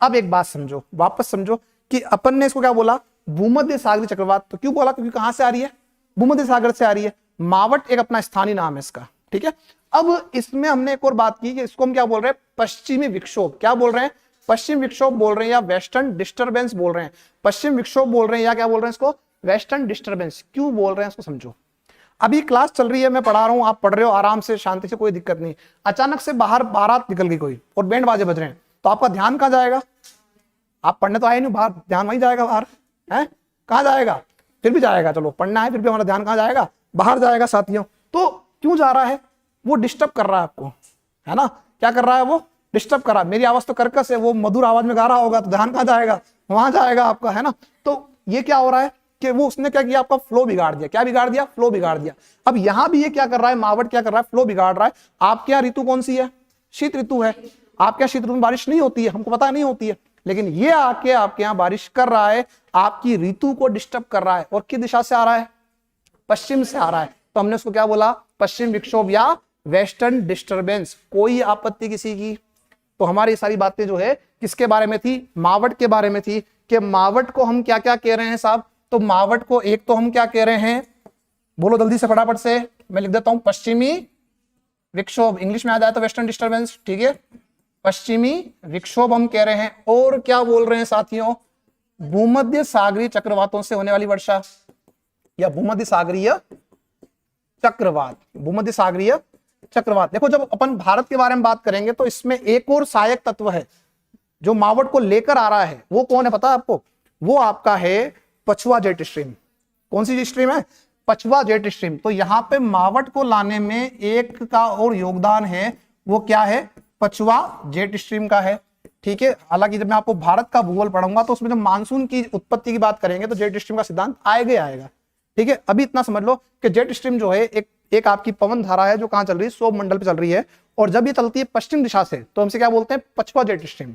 अब एक बात समझो, वापस समझो कि अपन ने इसको क्या बोला, भूमध्य सागरीय चक्रवात। तो क्यों बोला, क्योंकि कहां से आ रही है, भूमध्य सागर से आ रही है। मावट एक अपना स्थानीय नाम है इसका, ठीक है। अब इसमें हमने एक और बात की कि इसको हम क्या बोल रहे हैं, पश्चिमी विक्षोभ। क्या बोल रहे हैं, पश्चिम विक्षोभ बोल रहे हैं, या वेस्टर्न डिस्टर्बेंस बोल रहे हैं। पश्चिम विक्षोभ बोल रहे हैं या क्या बोल रहे हैं इसको, वेस्टर्न डिस्टर्बेंस। क्यों बोल रहे हैं इसको समझो। अभी क्लास चल रही है, मैं पढ़ा रहा हूं, आप पढ़ रहे हो आराम से, शांति से, कोई दिक्कत नहीं। अचानक से बाहर बारात निकल गई कोई और बैंड बाजे बज रहे हैं, तो आपका ध्यान कहां जाएगा, आप पढ़ने तो आए नहीं, बाहर ध्यान वहीं जाएगा, बाहर है, कहां जाएगा, फिर भी जाएगा, चलो पढ़ना है, फिर भी हमारा ध्यान कहां जाएगा, बाहर जाएगा साथियों। तो क्यों जा रहा है, वो डिस्टर्ब कर रहा है आपको, है ना, क्या कर रहा है, वो डिस्टर्ब कर रहा है। मेरी आवाज तो कर्कश है, वो मधुर आवाज में गा रहा होगा, तो ध्यान कहां जाएगा, वहां जाएगा आपका, है ना। तो ये क्या हो रहा है कि वो उसने क्या किया, आपका फ्लो बिगाड़ दिया। क्या बिगाड़ दिया, फ्लो बिगाड़ दिया। अब यहां भी ये क्या कर रहा है, मावट क्या कर रहा है, फ्लो बिगाड़ रहा है। आपके यहाँ ऋतु कौन सी है, शीत ऋतु है। आपके यहाँ शीत ऋतु में बारिश नहीं होती है, हमको पता नहीं होती है, लेकिन ये आके आपके यहाँ बारिश कर रहा है, आपकी ऋतु को डिस्टर्ब कर रहा है। और किस दिशा से आ रहा है, पश्चिम से आ रहा है। तो हमने उसको क्या बोला, पश्चिम विक्षोभ या वेस्टर्न डिस्टर्बेंस। कोई आपत्ति किसी की। तो हमारी सारी बातें जो है किसके बारे में थी, मावट के बारे में थी, कि मावट को हम क्या क्या कह रहे हैं साहब। तो मावट को एक तो हम क्या कह रहे हैं, बोलो जल्दी से फटाफट से, मैं लिख देता हूं, पश्चिमी विक्षोभ, इंग्लिश में आ जाए तो वेस्टर्न डिस्टर्बेंस, ठीक है, पश्चिमी विक्षोभ हम कह रहे हैं। और क्या बोल रहे हैं साथियों, भूमध्य सागरीय चक्रवातों से होने वाली वर्षा, या भूमध्य सागरीय चक्रवात, भूमध्य सागरीय चक्रवात। देखो जब अपन भारत के बारे में बात करेंगे तो इसमें एक और सहायक तत्व है जो मावट को लेकर आ रहा है। वो कौन है पता है आपको, वो आपका है पछुआ जेट स्ट्रीम। कौन सी स्ट्रीम है, पछुआ जेट स्ट्रीम। तो यहां पे मावट को लाने में एक का और योगदान है, वो क्या है, पछुआ जेट स्ट्रीम का है, ठीक है। हालांकि जब मैं आपको भारत का भूगोल पढ़ूंगा तो उसमें जब मानसून की उत्पत्ति की बात करेंगे तो जेट स्ट्रीम का सिद्धांत आएगा, ठीक है। अभी इतना समझ लो कि जेट स्ट्रीम जो है एक आपकी पवन धारा है जो कहां चल रही है, सौर मंडल पे चल रही है, और जब ये चलती है पश्चिम दिशा से तो हमसे क्या बोलते हैं, पछुआ जेट स्ट्रीम।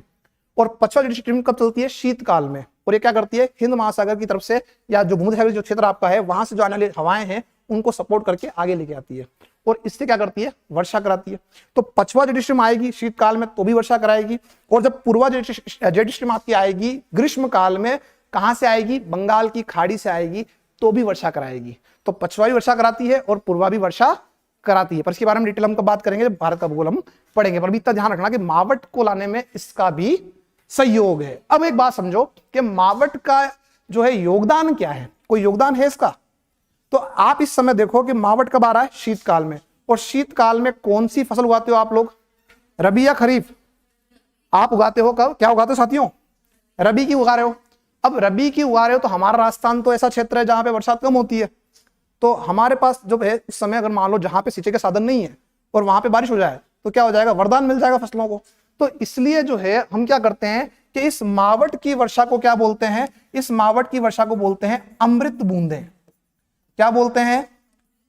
और पछुआ जेट स्ट्रीम कब चलती है, शीतकाल में। और ये क्या करती है, हिंद महासागर की तरफ से या जो भूमध्य सागर जो क्षेत्र आपका है वहां से जो आने वाली हवाएं हैं उनको सपोर्ट करके आगे लेके आती है, और इससे क्या करती है, वर्षा कराती है। तो पछुआ जेट स्ट्रीम आएगी शीतकाल में तो भी वर्षा कराएगी, और जब पूर्वा जेट स्ट्रीम आपकी आएगी ग्रीष्म काल में, कहां से आएगी, बंगाल की खाड़ी से आएगी, तो भी वर्षा कराएगी। तो पछुआ भी वर्षा कराती है और पूर्वा भी वर्षा कराती है। पर इसके बारे में डिटेल हम बात करेंगे जब भारत का भूगोल हम पढ़ेंगे। पर भी इतना ध्यान रखना कि मावट को लाने में इसका भी सहयोग है। अब एक बात समझो कि मावट का जो है योगदान क्या है, कोई योगदान है इसका। तो आप इस समय देखो कि मावट कब आ रहा है, शीतकाल में। और शीतकाल में कौन सी फसल उगाते हो आप लोग, रबी या खरीफ, आप उगाते हो कब, क्या उगाते हो साथियों, रबी की उगा रहे हो। अब रबी की उगा रहे हो तो हमारा राजस्थान तो ऐसा क्षेत्र है जहां पे बरसात कम होती है, तो हमारे पास जो है इस समय अगर मान लो जहां पे सिंचाई के साधन नहीं है और वहां पे बारिश हो जाए तो क्या हो जाएगा, वरदान मिल जाएगा फसलों को। तो इसलिए जो है हम क्या करते हैं कि इस मावट की वर्षा को क्या बोलते हैं, इस मावट की वर्षा को बोलते हैं अमृत बूंदे। क्या बोलते हैं,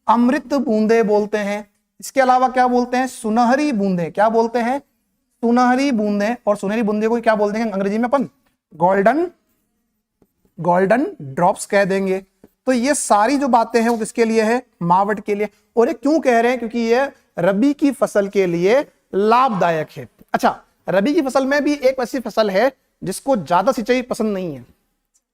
अमृत बूंदे बोलते हैं। इसके अलावा क्या बोलते हैं, सुनहरी बूंदे। क्या बोलते हैं, सुनहरी बूंदें, और सुनहरी बूंदे को क्या बोल देंगे अंग्रेजी में अपन? गोल्डन ड्रॉप्स कह देंगे। तो ये सारी जो बातें हैं वो किसके लिए है? मावट के लिए। और ये क्यों कह रहे हैं? क्योंकि ये रबी की फसल के लिए लाभदायक है। अच्छा, रबी की फसल में भी एक ऐसी फसल है जिसको ज्यादा सिंचाई पसंद नहीं है,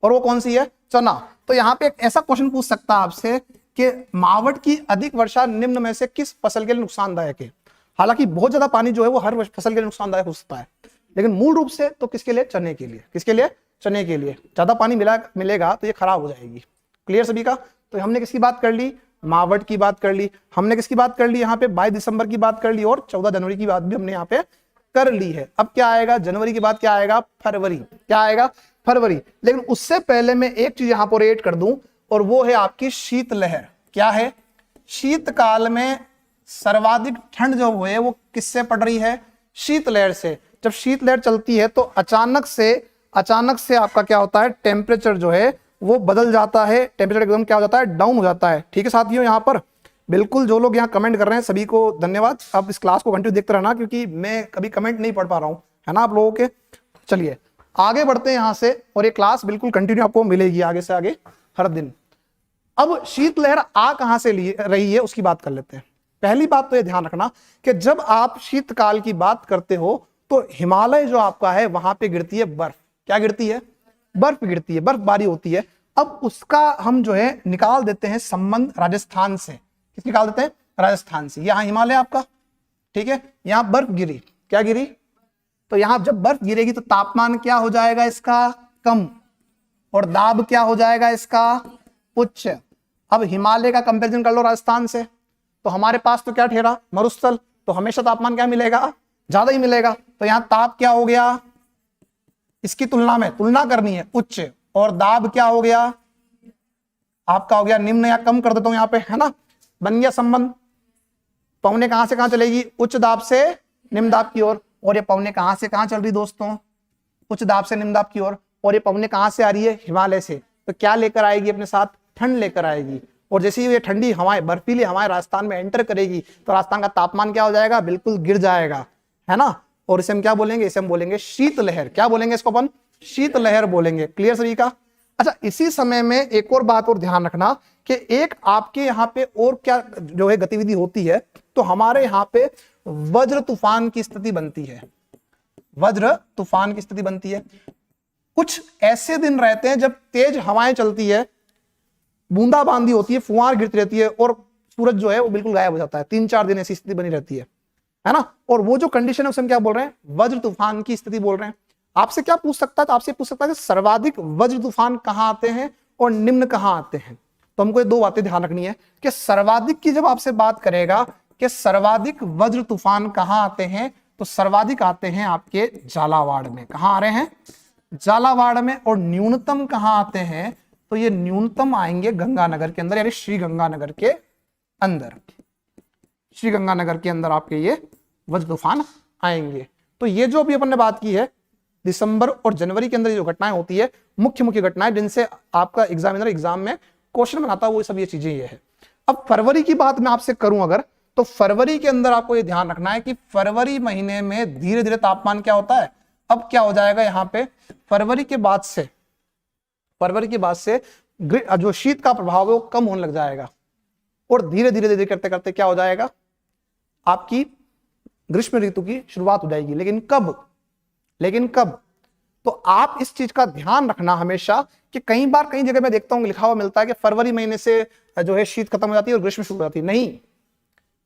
और वो कौन सी है? चना। तो यहाँ पे एक ऐसा क्वेश्चन पूछ सकता है आपसे कि मावट की अधिक वर्षा निम्न में से किस फसल के लिए नुकसानदायक है? हालांकि बहुत ज्यादा पानी जो है वो हर फसल के लिए नुकसानदायक हो सकता है, लेकिन मूल रूप से तो किसके लिए? चने के लिए। किसके लिए? चने के लिए। ज्यादा पानी मिलेगा तो ये खराब हो जाएगी। क्लियर सभी का? तो हमने किसकी बात कर ली? मावट की बात कर ली। हमने किसकी बात कर ली? यहाँ पे 22 दिसंबर की बात कर ली, और 14 जनवरी की बात भी हमने यहाँ पे कर ली है। अब क्या आएगा? जनवरी के बाद क्या आएगा? फरवरी। क्या आएगा? फरवरी। लेकिन उससे पहले मैं एक चीज यहां पर ऐड कर दूं, और वो है आपकी शीतलहर। क्या है? शीतकाल में सर्वाधिक ठंड जो है वो किससे पड़ रही है? शीतलहर से। जब शीतलहर चलती है तो अचानक से आपका क्या होता है? टेम्परेचर जो है वो बदल जाता है, टेम्परेचर एकदम क्या हो जाता है? डाउन हो जाता है। ठीक है साथियों, यहाँ पर बिल्कुल जो लोग यहाँ कमेंट कर रहे हैं सभी को धन्यवाद। आप इस क्लास को कंटिन्यू देखते रहना, क्योंकि मैं कभी कमेंट नहीं पढ़ पा रहा हूँ, है ना आप लोगों के। चलिए आगे बढ़ते हैं यहाँ से, और ये क्लास बिल्कुल कंटिन्यू आपको मिलेगी आगे से आगे हर दिन। अब शीतलहर आ कहां से रही है उसकी बात कर लेते हैं। पहली बात तो ये ध्यान रखना कि जब आप शीतकाल की बात करते हो तो हिमालय जो आपका है वहां पे गिरती है बर्फ। क्या गिरती है? बर्फ गिरती है, बर्फबारी होती है। अब उसका हम जो है निकाल देते हैं संबंध राजस्थान से। किस निकाल देते हैं? राजस्थान से। यहां हिमालय आपका, ठीक है, यहां बर्फ गिरी। क्या गिरी? तो यहां जब बर्फ गिरेगी तो तापमान क्या हो जाएगा इसका? कम। और दाब क्या हो जाएगा इसका? उच्च। अब हिमालय का कंपैरिजन कर लो राजस्थान से, तो हमारे पास तो क्या ठहरा? मरुस्थल। तो हमेशा तापमान क्या मिलेगा? ज्यादा ही मिलेगा। तो यहां ताप क्या हो गया? इसकी तुलना में तुलना करनी है, उच्च। और दाब क्या हो गया? आपका हो गया निम्न, या कम कर देता हूं यहां पे, है ना? बन गया संबंध। पवने कहां से कहां चलेगी? उच्च दाब से निम्न दाब की ओर। और ये पवने कहां से कहां चल रही दोस्तों? उच्च दाब से निम्न दाब की ओर। और ये पवने कहां से आ रही है? हिमालय से। तो क्या लेकर आएगी अपने साथ? ठंड लेकर आएगी। और जैसे ही ये ठंडी हवाएं, बर्फीली हवाएं राजस्थान में एंटर करेगी तो राजस्थान का तापमान क्या हो जाएगा? बिल्कुल गिर जाएगा, है ना? और इसे हम क्या बोलेंगे? इसे हम बोलेंगे शीतलहर। क्या बोलेंगे इसको अपन? शीतलहर बोलेंगे। क्लियर सभी का? अच्छा, इसी समय में एक और बात और ध्यान रखना कि एक आपके यहाँ पे और क्या जो है गतिविधि होती है, तो हमारे यहाँ पे वज्र तूफान की स्थिति बनती है। वज्र तूफान की स्थिति बनती है। कुछ ऐसे दिन रहते हैं जब तेज हवाएं चलती है, बूंदाबांदी होती है, फुहार गिरती रहती है, और सूरज जो है वो बिल्कुल गायब हो जाता है। 3-4 दिन ऐसी स्थिति बनी रहती है ना? और वो जो कंडीशन है उसे हम क्या बोल रहे हैं? वज्र तूफान की स्थिति बोल रहे हैं। आपसे क्या पूछ सकता है? तो आपसे पूछ सकता है कि सर्वाधिक वज्र तूफान कहां आते हैं और निम्न कहां आते हैं। तो हमको ये दो बातें ध्यान रखनी है कि सर्वाधिक की जब आपसे बात करेगा कि सर्वाधिक वज्र तूफान कहां आते हैं, तो सर्वाधिक आते हैं आपके झालावाड़ में। कहां आ रहे हैं? झालावाड़ में। और न्यूनतम कहां आते हैं? तो ये न्यूनतम आएंगे गंगानगर के अंदर, यानी श्री गंगानगर के अंदर। श्री गंगानगर के अंदर आपके ये वज्र तूफान आएंगे। तो ये जो अभी अपन ने बात की है, दिसंबर और जनवरी के अंदर जो घटनाएं होती है, मुख्य मुख्य घटनाएं जिनसे आपका एग्जामिनर एग्जाम में क्वेश्चन बनाता है, वो सब ये चीजें ये है। अब फरवरी की बात मैं आपसे करूं अगर, तो फरवरी के अंदर आपको ये ध्यान रखना है कि फरवरी महीने में धीरे धीरे तापमान क्या होता है? अब क्या हो जाएगा यहाँ पे? फरवरी के बाद से जो शीत का प्रभाव है वो कम होने लग जाएगा, और धीरे धीरे करते करते क्या हो जाएगा? आपकी ग्रीष्म ऋतु की शुरुआत हो जाएगी। लेकिन कब? तो आप इस चीज का ध्यान रखना हमेशा कि कई बार कई जगह मैं देखता हूं लिखा हुआ मिलता है कि फरवरी महीने से जो है शीत खत्म हो जाती है और ग्रीष्म शुरू हो जाती है।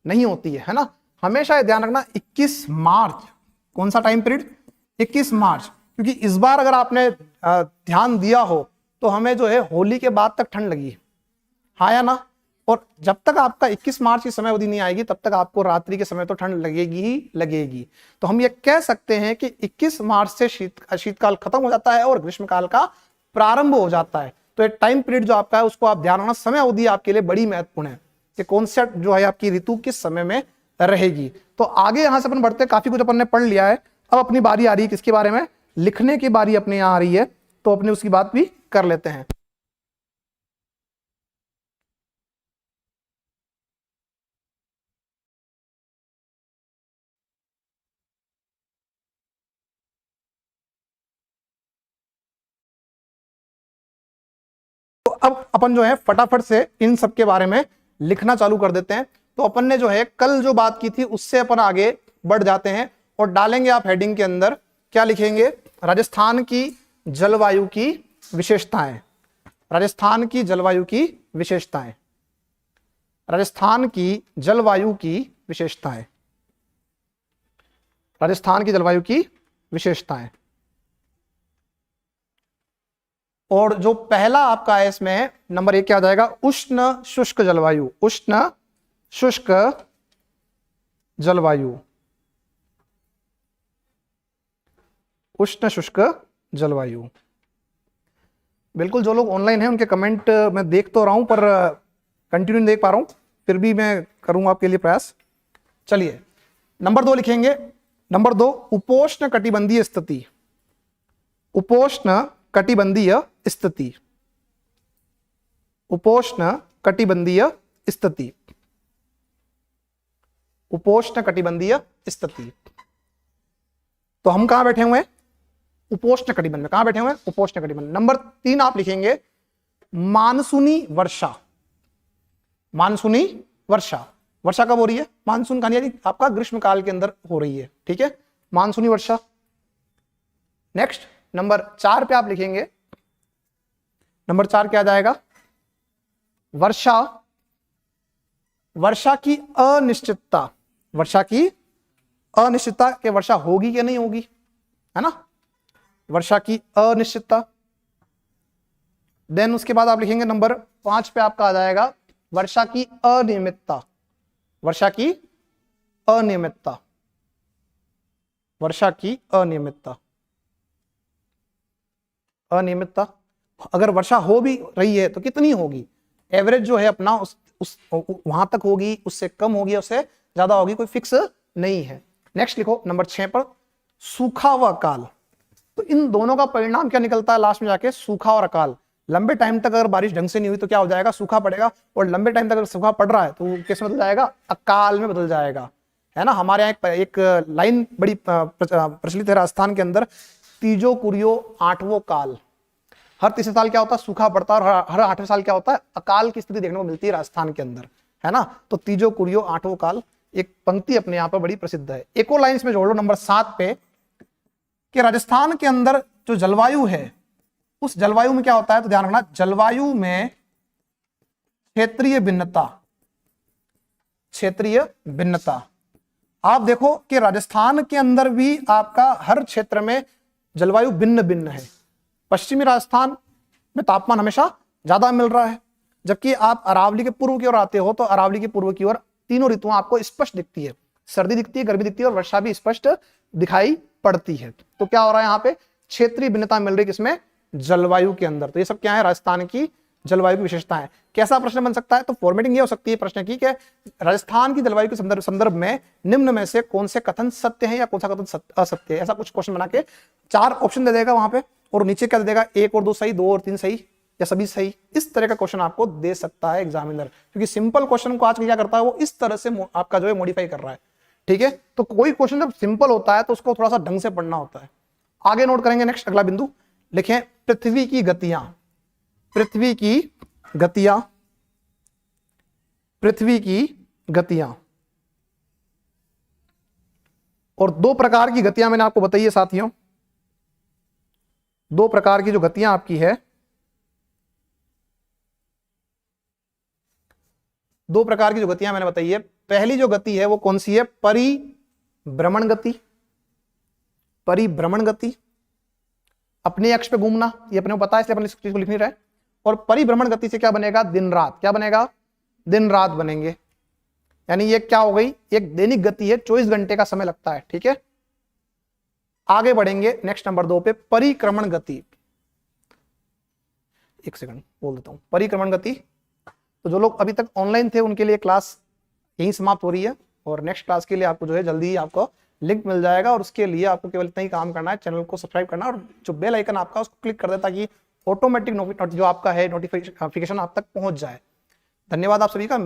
नहीं होती है ना? हमेशा ध्यान रखना 21 मार्च, कौन सा टाइम पीरियड? 21 मार्च। क्योंकि इस बार अगर आपने ध्यान दिया हो तो हमें जो है होली के बाद तक ठंड लगी, हाँ या ना? और जब तक आपका 21 मार्च की समय अवधि नहीं आएगी तब तक आपको रात्रि के समय तो ठंड लगेगी ही लगेगी। तो हम ये कह सकते हैं कि 21 मार्च से शीतकाल खत्म हो जाता है और ग्रीष्मकाल का प्रारंभ हो जाता है। तो ये टाइम पीरियड जो आपका है उसको आप ध्यान रखना, समय अवधि आपके लिए बड़ी महत्वपूर्ण है कि कौन सा जो है आपकी ऋतु किस समय में रहेगी। तो आगे यहां से अपन बढ़ते, काफी कुछ अपन ने पढ़ लिया है। अब अपनी बारी आ रही है किसके बारे में? लिखने की बारी अपने यहां आ रही है, तो अपने उसकी बात भी कर लेते हैं। अब अपन जो है फटाफट से इन सब के बारे में लिखना चालू कर देते हैं। तो अपन ने जो है कल जो बात की थी उससे अपन आगे बढ़ जाते हैं और डालेंगे आप हेडिंग के अंदर क्या लिखेंगे, राजस्थान की जलवायु की विशेषताएं। राजस्थान की जलवायु की विशेषताएं। राजस्थान की जलवायु की विशेषताएं। राजस्थान की जलवायु की विशेषताएं। और जो पहला आपका है इसमें नंबर 1 क्या आ जाएगा, उष्ण शुष्क जलवायु। उष्ण शुष्क जलवायु। उष्ण शुष्क जलवायु। बिल्कुल, जो लोग ऑनलाइन हैं उनके कमेंट मैं देख तो रहा हूं पर कंटिन्यू नहीं देख पा रहा हूं, फिर भी मैं करूंगा आपके लिए प्रयास। चलिए नंबर 2 लिखेंगे। नंबर 2 उपोष्ण कटिबंधीय स्थिति। उपोष्ण कटिबंधीय स्थिति। उपोष्ण कटिबंधीय स्थिति। उपोष्ण कटिबंधीय स्थिति। तो हम कहां बैठे हुए हैं, उपोष्ण कटिबंध में। कहां बैठे हुए हैं, उपोष्ण कटिबंध। नंबर 3 आप लिखेंगे मानसूनी वर्षा। मानसूनी वर्षा। वर्षा कब हो रही है, मानसून का यानी आपका ग्रीष्मकाल के अंदर हो रही है, ठीक है, मानसूनी वर्षा। नेक्स्ट नंबर 4 पे आप लिखेंगे, नंबर 4 क्या आ जाएगा, वर्षा। वर्षा की अनिश्चितता। वर्षा की अनिश्चितता कि वर्षा होगी कि नहीं होगी, है ना, वर्षा की अनिश्चितता। देन उसके बाद आप लिखेंगे नंबर 5 पे आपका आ जाएगा वर्षा की अनियमितता। वर्षा की अनियमितता। वर्षा की अनियमितता। अनियमितता, अगर वर्षा हो भी रही है तो कितनी होगी, एवरेज जो है अपना उस वहां तक होगी, उससे कम होगी, उससे ज्यादा होगी, कोई फिक्स नहीं है। नेक्स्ट लिखो नंबर 6 पर सूखा व अकाल। तो इन दोनों का परिणाम क्या निकलता है लास्ट में जाके, सूखा और अकाल। लंबे टाइम तक अगर बारिश ढंग से नहीं हुई तो क्या हो जाएगा, सूखा पड़ेगा, और लंबे टाइम तक अगर सूखा पड़ रहा है तो किस में बदल जाएगा, अकाल में बदल जाएगा, है ना। हमारे यहाँ एक लाइन बड़ी प्रचलित है राजस्थान के अंदर, तीजो कुरियो आठवो काल। हर तीसरे साल क्या होता है, सूखा पड़ता है, और हर 8वें साल क्या होता है, अकाल की स्थिति देखने को मिलती है राजस्थान के अंदर, है ना। तो तीजो कुरियो आठवो काल एक पंक्ति अपने यहाँ पर बड़ी प्रसिद्ध है। एक और लाइन इसमें जोड़ लो नंबर 7 पे, कि राजस्थान के अंदर जो जलवायु है उस जलवायु में क्या होता है, तो ध्यान रखना, जलवायु में क्षेत्रीय भिन्नता। क्षेत्रीय भिन्नता। आप देखो कि राजस्थान के अंदर भी आपका हर क्षेत्र में जलवायु भिन्न भिन्न है। पश्चिमी राजस्थान में तापमान हमेशा ज्यादा मिल रहा है, जबकि आप अरावली के पूर्व की ओर आते हो तो अरावली के पूर्व की ओर तीनों ऋतुएं आपको स्पष्ट दिखती है, सर्दी दिखती है, गर्मी दिखती है और वर्षा भी स्पष्ट दिखाई पड़ती है। तो क्या हो रहा है यहाँ पे, क्षेत्रीय भिन्नता मिल रही है, किसमें, जलवायु के अंदर। तो ये सब क्या है, राजस्थान की जलवायु की विशेषताएं। कैसा प्रश्न बन सकता है, तो फॉर्मेटिंग ये हो सकती है प्रश्न की कि राजस्थान की जलवायु के संदर्भ में निम्न में से कौन से कथन सत्य है या कौन सा कथन असत्य है। ऐसा कुछ क्वेश्चन बना के 4 ऑप्शन दे देगा वहां पे, और नीचे क्या दे देगा, 1 और 2 सही, 2 और 3 सही, या सभी सही। इस तरह का क्वेश्चन आपको दे सकता है एग्जामिनर, क्योंकि सिंपल क्वेश्चन को आज क्या करता है, वो इस तरह से आपका जो है मॉडिफाई कर रहा है, ठीक है। तो कोई क्वेश्चन जब सिंपल होता है तो उसको थोड़ा सा ढंग से पढ़ना होता है। आगे नोट करेंगे, नेक्स्ट अगला बिंदु लिखें, पृथ्वी की गतियां। पृथ्वी की गतियां। पृथ्वी की गतियां। और 2 प्रकार की गतियां मैंने आपको बताई है साथियों, 2 प्रकार की जो गतियां आपकी है, 2 प्रकार की जो गतियां मैंने बताई है। पहली जो गति है वो कौन सी है, परिभ्रमण गति। परिभ्रमण गति, अपने अक्ष पे घूमना, ये अपने को पता है इसलिए अपन इस चीज को लिख नहीं रहे। और परिभ्रमण गति से क्या बनेगा, दिन रात। क्या बनेगा, दिन रात बनेंगे, यानी ये क्या हो गई, एक दैनिक गति है, 24 घंटे का समय लगता है, ठीक है। आगे बढ़ेंगे नेक्स्ट नंबर 2 पे, परिक्रमण गति। एक सेकंड बोल देता हूं, परिक्रमण गति। तो जो लोग अभी तक ऑनलाइन थे उनके लिए क्लास यहीं समाप्त हो रही है, और नेक्स्ट क्लास के लिए आपको जो है जल्दी ही आपको लिंक मिल जाएगा, और उसके लिए आपको केवल इतना ही काम करना है, चैनल को सब्सक्राइब करना और जो बेल आइकन आपका उसको क्लिक कर दे, ताकि ऑटोमेटिक जो आपका है नोटिफिकेशन आप तक पहुंच जाए। धन्यवाद आप सभी का।